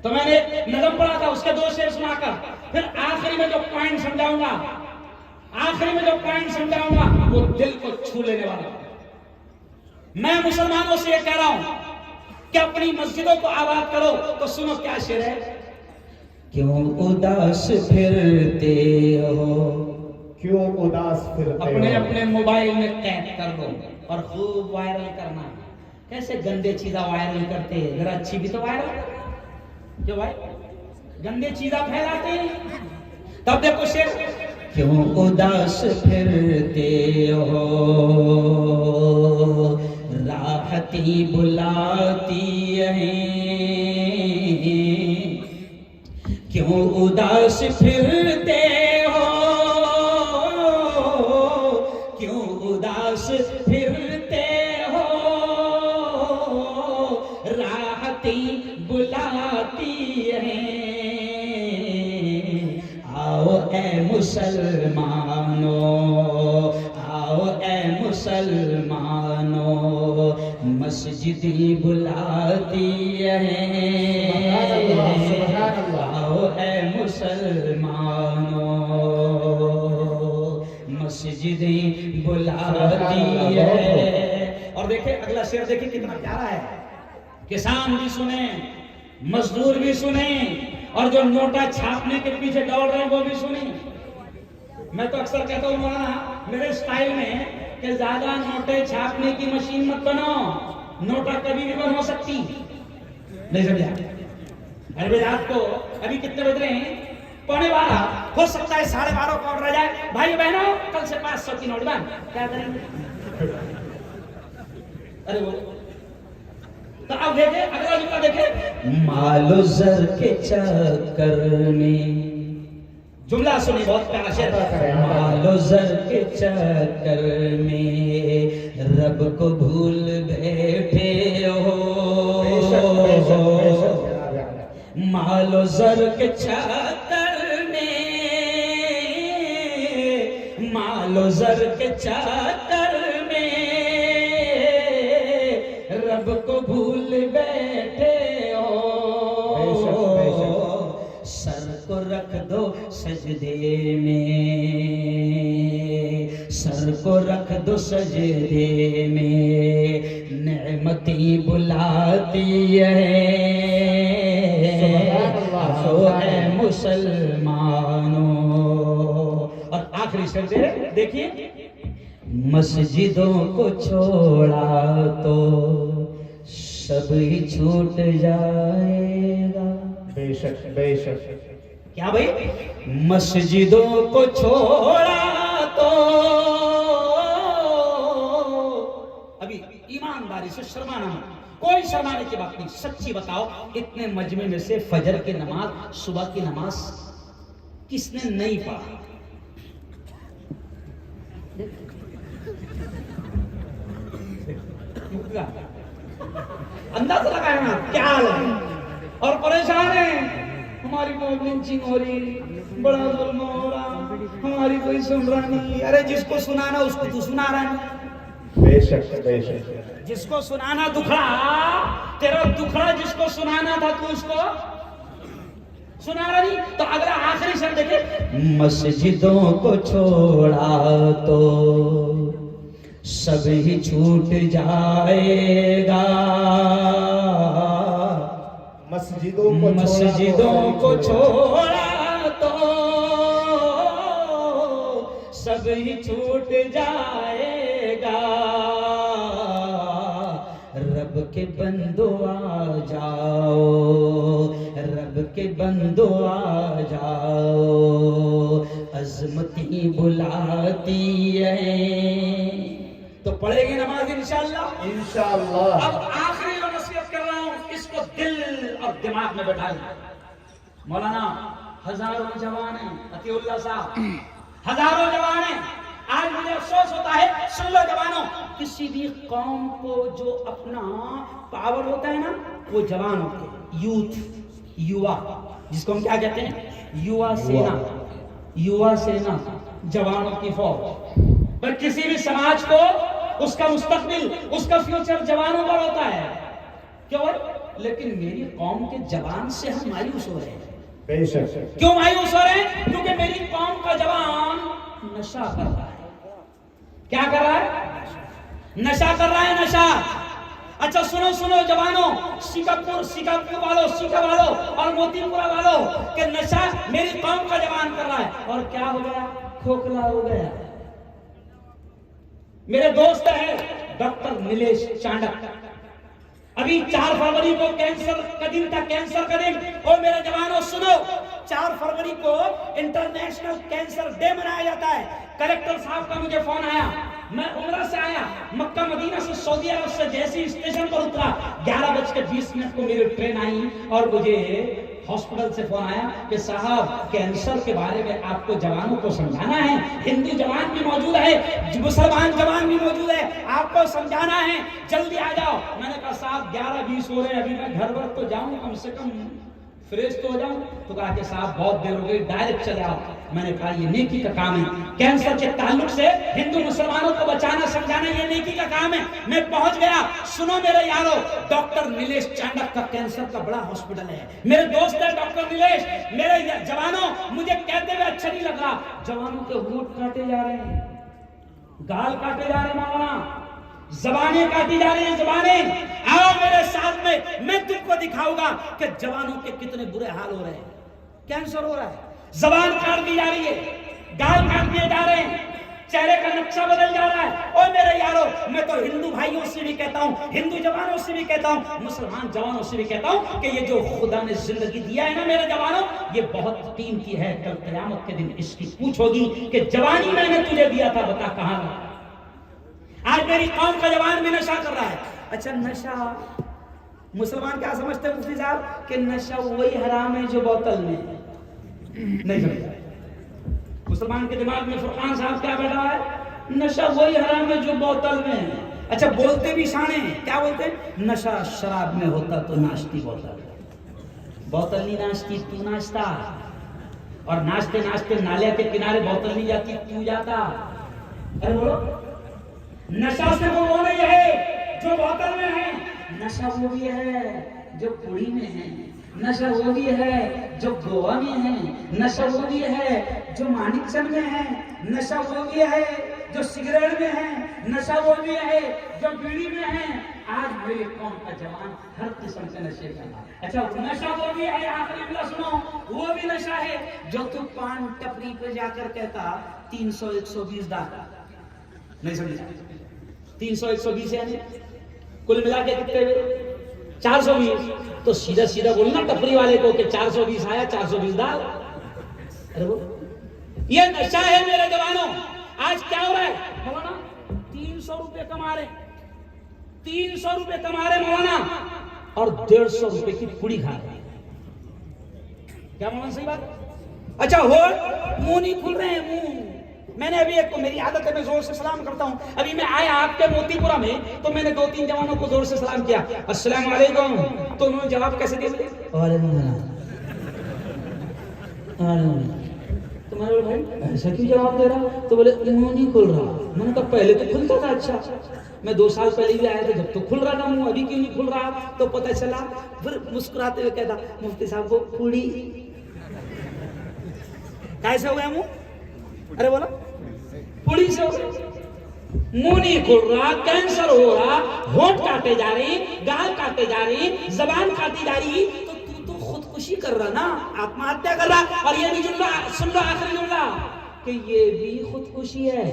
تو میں نے نظم پڑھا تھا، اس کے 2 شعر سنا کر پھر آخری میں جو پوائنٹ سمجھاؤں گا، وہ دل کو چھو لینے والا. میں مسلمانوں سے یہ کہہ رہا ہوں کہ اپنی مسجدوں کو آباد کرو. تو سنو کیا شعر ہے. کیوں اداس پھرتے ہو، کیوں اداس پھرتے ہو. اپنے موبائل میں قید کر دو اور خوب وائرل کرنا. کیسے گندے چیزیں وائرل کرتے ہیں، ذرا اچھی بھی تو وائرل کرو. جو بھائی گندے چیزیں پھیلاتے ہیں. تب دیکھو شعر. کیوں اداس پھرتے ہو، راحتی بلاتی ہیں. کیوں اداس پھرتے ہو، کیوں اداس پھرتے ہو، راحتی بلاتی ہیں. اے مسلمانوں، آؤ اے مسلمانوں، مسجدیں بلاتی ہیں، آؤ اے مسلمانوں، مسجدیں بلاتی ہیں۔ اور دیکھیں اگلا شعر، دیکھیں کتنا پیارا ہے، کسان بھی سنیں، مزدور بھی سنیں، اور جو نوٹا چھاپنے کے پیچھے دوڑ رہے ہیں وہ بھی سنیں۔ میں تو اکثر کہتا ہوں مولانا میرے سٹائل میں کہ زیادہ نوٹے چھاپنے کی مشین مت بناؤ، نوٹا کبھی بھی بن ہو سکتی نہیں، سمجھا؟ ارے رات کو ابھی کتنے بج رہے ہیں؟ 11:15، ہو سکتا ہے 12:30 کو رہ جائے۔ بھائی بہنوں کل سے 500 کی نوٹ بن، کیا کریں گے؟ ارے وہ تو اب دیکھیں اگلا جملہ دیکھیں، مال و زر کے چکر میں، جملہ سنی بہت پیارا شعر، مال و زر کے چکر میں رب کو بھول بیٹھے ہو، مال و زر کے چکر میں، مال و زر کے چکر میں رب کو بھول بیٹھے ہو، سر کو رکھ دو سجدے میں، سر کو رکھ دو سجدے میں، نعمتیں بلاتی ہے، آؤ اے مسلمانوں۔ اور آخری شعر دیکھیے، مسجدوں کو چھوڑا تو سب ہی چھوٹ جائے گا، بے شک بے شک۔ کیا بھائی؟ مسجدوں کو چھوڑا تو، ابھی ایمانداری سے شرمانا مت، کوئی شرمانے کی بات نہیں، سچی بتاؤ اتنے مجمع میں سے فجر کی نماز، صبح کی نماز کس نے نہیں پڑھا؟ انداز لگایا نا کیا حال ہے، اور پریشان ہیں، ہماری کوئی لنچنگ ہو رہی، بڑا ظلم ہو رہا، ہماری کوئی سن رہا نہیں۔ ارے جس کو سنانا اس کو تو سنا رہا نہیں، بے شک بے شک۔ جس کو سنانا دکھڑا، تیرا دکھڑا جس کو سنانا تھا تو اس کو سنا رہا نہیں۔ تو اگلا آخری شعر دیکھیں، مسجدوں کو چھوڑا تو سب ہی چھوٹ جائے گا، مسجدوں کو چھوڑا تو سب ہی چھوٹ جائے گا، رب کے بندو آ جاؤ، رب کے بندو آ جاؤ، عظمتیں بلاتی ہے۔ تو پڑھے گی نماز انشاءاللہ؟ انشاءاللہ۔ اب آخری جو نصیحت کر رہا ہوں اس کو دل اور دماغ میں بٹھا لیں۔ مولانا ہزاروں جوان ہیں، عطیہ اللہ صاحب ہزاروں جوان ہیں، آج مجھے افسوس ہوتا ہے، سن لو جوانوں، کسی بھی قوم کو جو اپنا پاور ہوتا ہے نا وہ جوان ہوتے ہیں، یوتھ، یوا، جس کو ہم کیا کہتے ہیں؟ یوا سینا، یوا سینا، جوانوں کی فوج۔ پر کسی بھی سماج کو اس کا مستقبل، اس کا فیوچر جوانوں پر ہوتا ہے، کیوں؟ لیکن میری قوم کے جوان سے ہم مایوس ہو رہے ہیں۔ بے شک۔ کیوں مایوس ہو رہے ہیں؟ کیونکہ میری قوم کا جوان نشہ کر رہا ہے۔ کیا کر رہا ہے؟ نشہ کر رہا ہے، نشہ۔ اچھا سنو سنو جوانوں، سیکاپور والوں، سیکا والوں اور موتی پورا والوں، کہ نشہ میری قوم کا جوان کر رہا ہے، اور کیا ہو گیا؟ کھوکھلا ہو گیا۔ میرے دوست ہے ڈاکٹر نیلیش چانڈک، ابھی 4 فروری کو کینسر کا دن تھا، کینسر کا دن، اور میرے جوانوں سنو، 4 فروری کو انٹرنیشنل کینسر ڈے منایا جاتا ہے۔ کلیکٹر صاحب کا مجھے فون آیا، میں عمرہ سے آیا، مکہ مدینہ سے سعودی عرب سے جیسے اسٹیشن پر اترا، 11:20 کو میری ٹرین آئی اور مجھے ہاسپٹل سے فون آیا کہ صاحب کینسر کے بارے میں آپ کو جوانوں کو سمجھانا ہے، ہندو جوان بھی موجود ہے، مسلمان جوان بھی موجود ہے، آپ کو سمجھانا ہے، جلدی آ جاؤ۔ میں نے کہا صاحب 11:20 ہو رہے ہیں، ابھی میں گھر ور تو جاؤں کم سے کم فریش تو ہو جاؤں؟ تو کہا کہ صاحب بہت دیر ہو گئی، ڈائریکٹ چلے آؤ۔ میں نے کہا یہ نیکی کا کام ہے، کینسر کے تعلق سے ہندو مسلمانوں کو بچانا سمجھانا یہ نیکی کا کام ہے۔ میں پہنچ گیا۔ سنو میرے یارو، ڈاکٹر نیلیش چانڈک کا کینسر کا بڑا ہاسپٹل ہے، میرے دوست ہے ڈاکٹر نیلیش۔ میرے جوانوں، مجھے کہتے ہوئے اچھا نہیں لگ رہا، جوانوں کے ہونٹ کاٹے جا رہے ہیں، گال کاٹے جا رہے ہیں، مولانا زبانیں کاٹی جا رہی ہیں، زبانیں۔ آؤ میرے ساتھ میں تم کو دکھاؤں گا کہ جوانوں کے کتنے برے حال ہو رہے ہیں۔ کینسر ہو رہا ہے، زبان کاٹ دی جا رہی ہے، گال کاٹ دیے جا رہے ہیں، چہرے کا نقشہ بدل جا رہا ہے۔ اور میرے یارو، میں تو ہندو بھائیوں سے بھی کہتا ہوں، ہندو جوانوں سے بھی کہتا ہوں، مسلمان جوانوں سے بھی کہتا ہوں کہ یہ جو خدا نے زندگی دیا ہے نا میرے جوانوں، یہ بہت قیمتی ہے۔ کل قیامت کے دن اس کی پوچھ ہوگی کہ جوانی میں نے تجھے دیا تھا، بتا کہاں گیا۔ آج میری قوم کا جوان بھی نشہ کر رہا ہے۔ اچھا نشہ، مسلمان کیا سمجھتے ہیں مفتی صاحب؟ کہ نشہ وہی حرام ہے جو بوتل میں ہے۔ نہیں سمجھا؟ مسلمان کے دماغ میں فرقان صاحب کیا بیٹھا ہے؟ نشہ وہی حرام ہے جو بوتل میں ہے۔ اچھا بولتے بھی شانے ہیں، کیا بولتے ہیں؟ نشہ شراب میں ہوتا تو ناشتی بوتل، بوتل نہیں ناشتی تو ناشتا، اور ناشتے ناشتے نالے کے کنارے بوتل نہیں جاتی تو جاتا۔ ارے بولو، نشہ سے وہ نہیں ہے جو بوتل میں ہے، نشہ وہ بھی ہے جو پوڑی میں ہے، نشہ وہ بھی ہے جو گوا میں ہے، نشہ وہ بھی ہے جو مانک چند میں ہے، نشہ وہ بھی ہے جو سگریٹ میں ہے، نشہ وہ بھی ہے جو بیڑی میں ہے۔ آج میری قوم کا جوان ہر قسم کے نشے کا ہے۔ اچھا نشہ وہ بھی ہے، آخری جملہ سنو، وہ بھی نشہ ہے جو تو پان ٹپری پہ جا کر کہتا 300 120 ڈالا۔ نہیں سمجھا؟ 300 120 یعنی کل ملا کے کتنے ہوئے؟ 420۔ تو سیدھا سیدھا بولنا ٹپری والے کو کہ 420 آیا، 420 ڈال۔ ارے وہ یہ نشہ ہے میرے جوانوں۔ آج کیا ہو رہا ہے مولانا؟ 300 روپے کما رہے، 300 روپے کما رہے مولانا، اور 150 روپے کی پوڑی کھا رہے ہیں۔ کیا مولانا صحیح بات؟ اچھا ہو منہ نہیں کھل رہے ہیں، منہ۔ میں نے ابھی ایک کو، میری عادت ہے میں زور سے سلام کرتا ہوں، ابھی میں آیا آپ کے موتی پورا میں تو میں نے 2-3 جوانوں کو زور سے سلام کیا، السلام علیکم، تو انہوں نے جواب کیسے دیا؟ وعلیکم السلام۔ تو میں نے بولا بھائی ایسا کیوں جواب دے رہا؟ تو بولے منہ نہیں کھل رہا۔ میں نے کہا پہلے تو کھلتا تھا، اچھا میں 2 سال پہلے بھی آیا تھا جب تو کھل رہا تھا منہ، ابھی کیوں نہیں کھل رہا؟ تو پتہ چلا، پھر مسکراتے ہوئے کہتا مفتی صاحب وہ پوڑی کیسے ہوا ہے منہ؟ ارے بولا پوڑی سے ہو گئی، منہ نہیں کھل رہا، کینسر ہو رہا، ہونٹ کاٹے جا رہی، گال کاٹے جا رہی، زبان کاٹی جا رہی، تو خودکشی کر رہا نا، آتما ہتیا کر رہا۔ اور یہ بھی جملہ سن لو، آخری جملہ، کہ یہ بھی خودکشی ہے،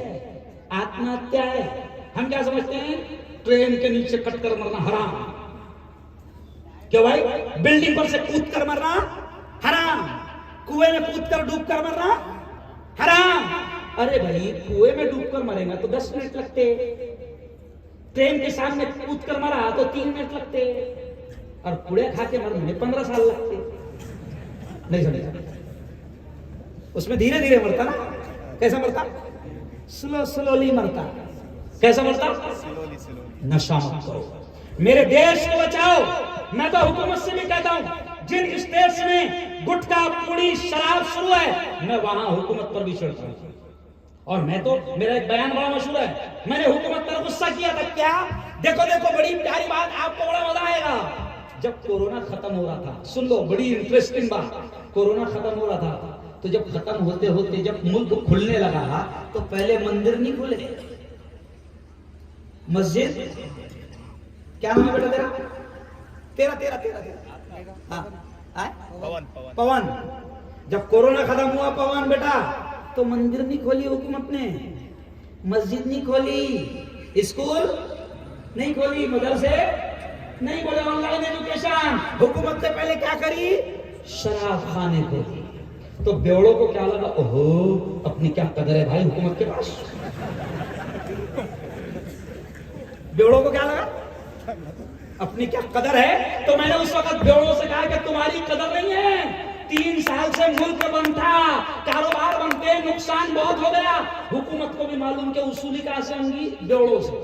آتما ہتیا ہے۔ ہم کیا سمجھتے ہیں؟ ٹرین کے نیچے کٹ کر مرنا حرام، کیوں بھائی؟ بلڈنگ پر سے کود کر مرنا حرام، کنویں میں کود کر ڈوب کر مرنا حرام۔ ارے بھائی کنویں میں ڈوب کر مرے گا تو 10 منٹ لگتے، ٹرین کے سامنے کود کر مرا تو 3 منٹ لگتے، اور کوڑے کھا کے مرنے میں 15 سال لگتے۔ نہیں سمجھا؟ اس میں دھیرے دھیرے مرتا نا۔ کیسا مرتا؟ سلولی مرتا۔ کیسا مرتا؟ نشہ مت کرو، میرے دیش کو بچاؤ۔ میں تو حکومت سے بھی کہتا ہوں جن اسٹیٹس میں گٹکا پوڑی شراب شروع ہے میں وہاں حکومت پر بھی چڑھتا ہوں، اور میں تو میرا ایک بیان بڑا مشہور ہے، میں نے حکومت پر غصہ کیا تھا، کیا دیکھو بڑی پیاری بات، آپ کو بڑا مزہ آئے گا۔ جب کورونا ختم ہو رہا تھا، سن لو بڑی انٹرسٹنگ بات، کورونا ختم ہو رہا تھا تو جب ختم ہوتے ہوتے جب ملک کھلنے لگا تو پہلے مندر نہیں کھلے، مسجد، کیا نام ہے بیٹا تیرا؟ تیرا پون۔ جب کورونا ختم ہوا پون بیٹا تو مندر نہیں کھولی حکومت نے، مسجد نہیں کھولی، اسکول نہیں کھولی، مدرسے نہیں بولے، آن لائن ایجوکیشن۔ حکومت نے پہلے کیا کری؟ شراب خانے کھولی۔ تو بیوڑوں کو کیا لگا؟ اوہو اپنی کیا قدر ہے بھائی حکومت کے پاس۔ بیوڑوں کو کیا لگا؟ اپنی کیا قدر ہے۔ تو میں نے اس وقت بیوڑوں سے کہا کہ تمہاری قدر نہیں ہے، 3 سال سے ملک بند تھا، کاروبار بنتے، نقصان بہت ہو گیا، حکومت کو بھی معلوم کہ وصولی کہاں سے ہوں گی؟ بیوڑوں سے۔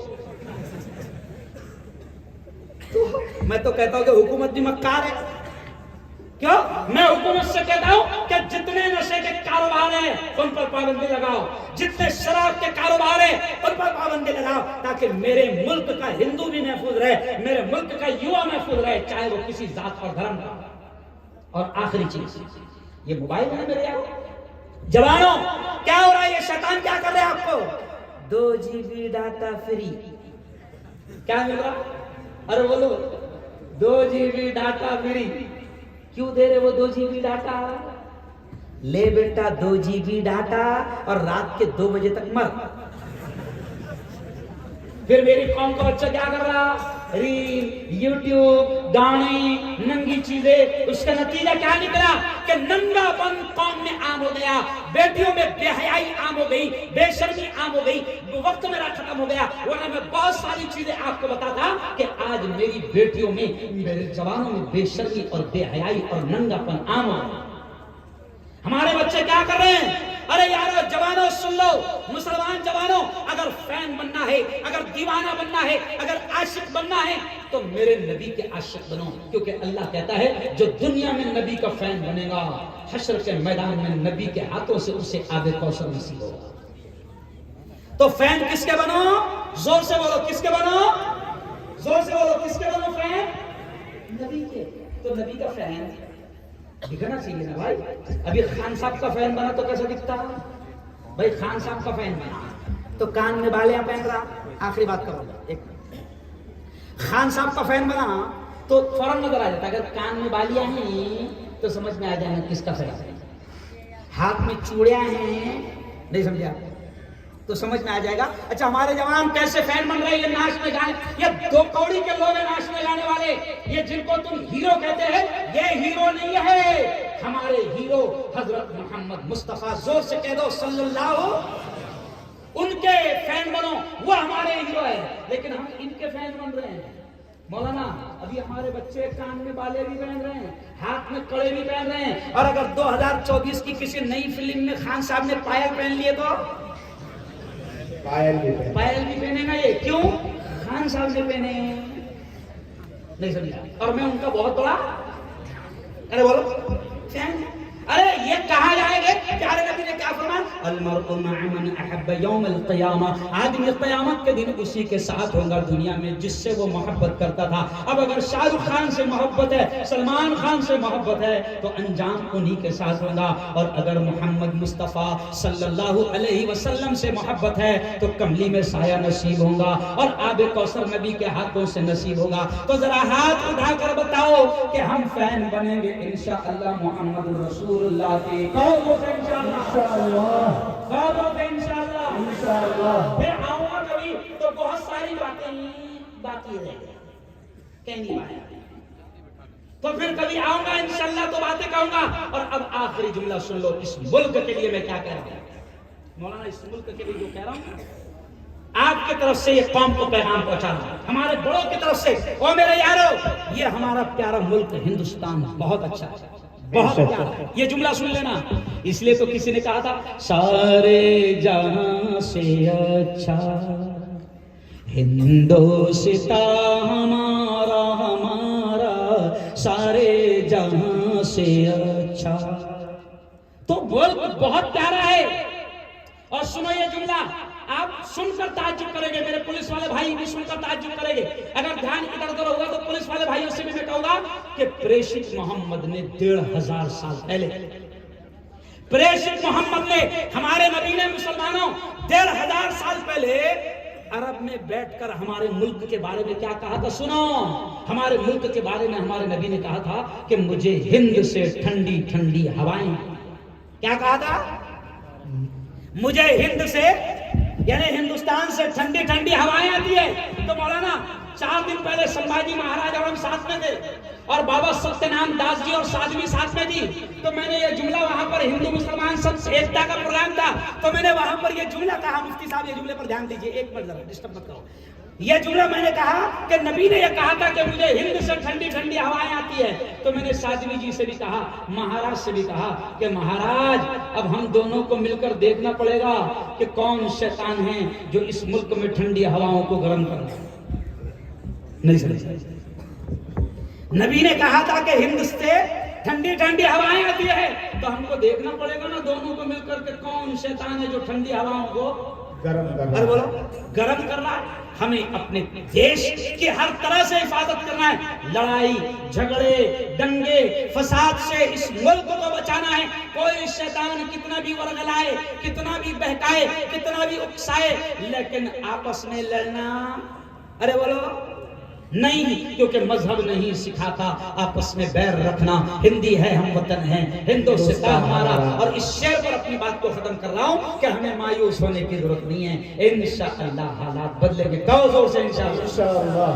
تو میں تو کہتا ہوں کہ حکومت بھی مکار ہے، کیوں؟ میں حکومت سے کہتا ہوں کہ جتنے نشے کے کاروبار ہیں ان پر پابندی لگاؤ، جتنے شراب کے کاروبار ہیں ان پر پابندی لگاؤ، تاکہ میرے ملک کا ہندو بھی محفوظ رہے، میرے ملک کا یوا محفوظ رہے، چاہے وہ کسی ذات اور دھرم کا۔ اور آخری چیز، یہ موبائل ہے میرے یار جوانوں، کیا ہو رہا ہے؟ یہ شیطان کیا کر رہے ہیں آپ کو؟ 2 GB ڈاٹا فری، کیا مل رہا؟ ارے بولو 2 GB ڈاٹا فری، کیوں دے رہے وہ 2 GB ڈاٹا؟ لے بیٹا 2 GB ڈاٹا اور رات کے 2 بجے تک مر۔ پھر میری قوم کا بچہ کیا کر رہا؟ ریل، یوٹیوب، گانے، ننگی چیزیں۔ اس کا نتیجہ کیا نکلا کہ ننگا پن قوم میں عام ہو گیا، بیٹیوں میں بے حیائی عام ہو گئی، بے شرمی عام ہو گئی۔ وقت میرا ختم ہو گیا، ورنہ میں بہت ساری چیزیں آپ کو بتاتا کہ آج میری بیٹیوں میں، میرے جوانوں میں بے شرمی اور بے حیائی اور ننگا پن عام ہو گیا۔ ہمارے بچے کیا کر رہے ہیں؟ ارے یارو جوانوں سن لو، مسلمان جوانوں، اگر فین بننا ہے، اگر دیوانہ بننا ہے، اگر عاشق بننا ہے تو میرے نبی کے عاشق بنو، کیونکہ اللہ کہتا ہے جو دنیا میں نبی کا فین بنے گا، حشر کے میدان میں نبی کے ہاتھوں سے اسے آب کوثر نصیب ہوگا۔ تو فین کس کے بنو؟ زور سے بولو، کس کے بنو؟ زور سے بولو، کس کے بنو فین؟ نبی کے۔ تو نبی کا فین دکھنا چاہیے نا بھائی۔ ابھی خان صاحب کا فین بنا تو کیسا دکھتا؟ بھائی خان صاحب کا فین بنا تو کان میں بالیاں پہن رہا۔ آخری بات کرو، ایک خان صاحب کا فین بنا تو فوراً نظر آ جاتا، اگر کان میں بالیاں ہیں تو سمجھ میں آ جائے گا کس کا فین ہے، ہاتھ میں چوڑیاں ہیں نہیں سمجھا تو سمجھ میں آ جائے گا۔ اچھا ہمارے جوان کیسے فین بن رہے ہیں؟ یہ ناچنے گانے، یہ 2 کوڑی کے لوگ ہیں ناچنے گانے والے، یہ جن کو تم ہیرو کہتے ہیں، یہ ہیرو نہیں ہے۔ ہمارے ہیرو حضرت محمد مصطفیٰ، زور سے کہہ دو صلی اللہ، ان کے فین بنو، وہ ہمارے ہیرو ہے۔ لیکن ہم ان کے فین بن رہے ہیں۔ مولانا ابھی ہمارے بچے کان میں بالے بھی پہن رہے ہیں، ہاتھ میں کڑے بھی پہن رہے ہیں، اور اگر 2024 کی کسی نئی فلم میں خان صاحب نے پائل پہن لیے تو پائل بھی پہنے گا۔ یہ کیوں؟ خان صاحب نے پہنے نہیں سمجھا، اور میں ان کا بہت بڑا، ارے بولو فین۔ ارے یہ کہا جائے گا، پیارے نبی نے کیا فرمایا؟ المرء مع من احب یوم القیامہ، آدمی قیامت کے دن اسی کے ساتھ ہوگا دنیا میں جس سے وہ محبت کرتا تھا۔ اب اگر شاہ رخ خان سے محبت ہے، سلمان خان سے محبت ہے تو انجام انہی کے ساتھ ہوگا، اور اگر محمد مصطفیٰ صلی اللہ علیہ وسلم سے محبت ہے تو کملی میں سایہ نصیب ہوگا اور آب کوثر نبی کے ہاتھوں سے نصیب ہوگا۔ تو ذرا ہاتھ اٹھا کر بتاؤ کہ ہم فین بنیں گے انشاءاللہ محمد رسول اللہ کی قوموں سے انشاءاللہ، قوموں سے انشاءاللہ۔ پھر آؤں گا کبھی تو بہت ساری باتیں باقی رہ گئی، کہنی باتیں، تو پھر کبھی آؤں گا انشاءاللہ تو باتیں کہوں گا۔ اور اب آخری جملہ سن لو، اس ملک کے لیے میں کیا کہہ رہا ہوں مولانا، اس ملک کے لیے جو کہہ رہا ہوں، آپ کی طرف سے یہ قوم کو پیغام پہنچا رہا ہے، ہمارے بڑوں کی طرف سے۔ او میرے یارو، یہ ہمارا پیارا ملک ہندوستان بہت اچھا ہے، بہت پیارا ہے۔ یہ جملہ سن لینا، اس لیے تو کسی نے کہا تھا سارے جہاں سے اچھا ہندوستان ہمارا، ہمارا سارے جہاں سے اچھا۔ تو ملک بہت پیارا ہے۔ اور سنو یہ جملہ، آپ سن کر تعجب کریں گے، میرے پولیس والے بھائی بھی سن کر تعجب کریں گے۔ اگر دھیان ادھر ادھر ہوگا تو پولیس والے بھائیوں سے بھی میں کہوں گا کہ پریشت محمد نے 1500 سال پہلے، پریشت محمد نے، ہمارے نبی نے مسلمانوں 1500 سال پہلے عرب میں بیٹھ کر ہمارے ملک کے بارے میں کیا کہا تھا؟ سنو، ہمارے ملک کے بارے میں ہمارے نبی نے کہا تھا کہ مجھے ہند سے ٹھنڈی ٹھنڈی ہوائیں، کیا کہا تھا؟ مجھے ہند سے، یعنی ہندوستان سے ٹھنڈی ٹھنڈی ہوائیں آتی ہے۔ تو مولانا 4 دن پہلے سمبھاجی مہاراج اور ہم ساتھ میں تھے، اور بابا ستیہ نام داس جی اور سادھوی ساتھ میں تھی، تو میں نے یہ جملہ وہاں پر ہندو مسلمان سب ایکتا کا پروگرام تھا، تو میں نے وہاں پر یہ جملہ کہا، مفتی صاحب یہ جملے پر دھیان دیجئے، ایک منٹ ذرا ڈسٹرب مت کرو۔ یہ جملہ میں نے کہا کہ نبی نے یہ کہا تھا کہ مجھے ہند سے ٹھنڈی ٹھنڈی ہوائیں آتی ہے، تو میں نے سادھوی جی سے بھی کہا، مہاراج سے بھی کہا کہ مہاراج اب ہم دونوں کو مل کر دیکھنا پڑے گا کہ کون شیطان ہیں جو اس ملک میں ٹھنڈی ہواؤں کو گرم کر رہے ہیں۔ نہیں سمجھ؟ نبی نے کہا تھا کہ ہند سے ٹھنڈی ٹھنڈی ہوائیں آتی ہے تو ہم کو دیکھنا پڑے گا نا دونوں کو مل کر کے کون شیطان ہے جو ٹھنڈی ہواؤں کو گرم بولو گرم کرنا ہے. ہمیں اپنے دیش کی ہر طرح سے حفاظت کرنا ہے. لڑائی جھگڑے دنگے فساد سے اس ملک کو بچانا ہے. کوئی شیطان کتنا بھی ورگلائے کتنا بھی بہکائے کتنا بھی اکسائے لیکن آپس میں لڑنا ارے بولو نہیں, کیونکہ مذہب نہیں سکھاتا آپس میں بیر رکھنا. ہندی ہے ہم وطن ہیں ہندوستان ہمارا. اور اس شعر پر اپنی بات کو ختم کر رہا ہوں کہ ہمیں مایوس ہونے کی ضرورت نہیں ہے. انشاءاللہ حالات بدلیں گے. کہو زور سے انشاءاللہ.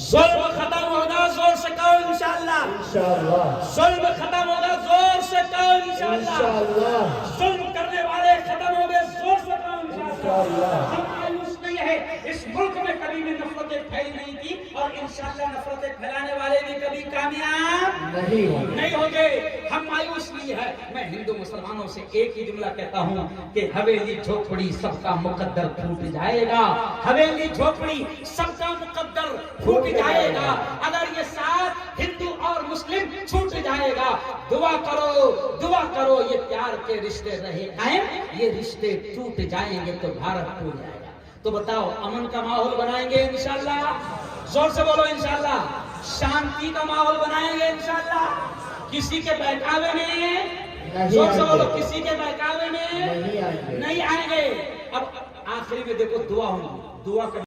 ظلم ختم ہوگا زور سے کہو انشاءاللہ. ظلم ختم ہوگا زور سے کہو انشاءاللہ. ظلم کرنے والے ختم ہو گئے زور سے کہو انشاءاللہ. ہم مایوس نہیں ہے. اس ملک میں کبھی بھی نفرتیں پھیلی نہیں تھی اور انشاءاللہ نفرتیں پھیلانے والے بھی کبھی کامیاب نہیں ہوں گے. ہم مایوس نہیں ہے. میں ہندو مسلمانوں سے ایک ہی جملہ کہتا ہوں کہ حویلی جھوپڑی سب کا مقدر پھوٹ جائے گا. حویلی جھوپڑی سب کا مقدر پھوٹ جائے گا. اگر یہ ساتھ ہندو اور مسلم چھوٹ جائے گا دعا کرو یہ پیار کے رشتے رہے قائم. یہ رشتے ٹوٹ جائیں گے تو بھارت ٹوٹ جائے گا. تو بتاؤ امن کا ماحول بنائیں گے انشاءاللہ. زور سے بولو انشاءاللہ. شانتی کا ماحول بنائیں گے انشاءاللہ. کسی کے بہکاوے میں زور سے بولو کسی کے بہکاوے میں نہیں آئیں گے. اب آخری میں دیکھو دعا ہوگی. دعا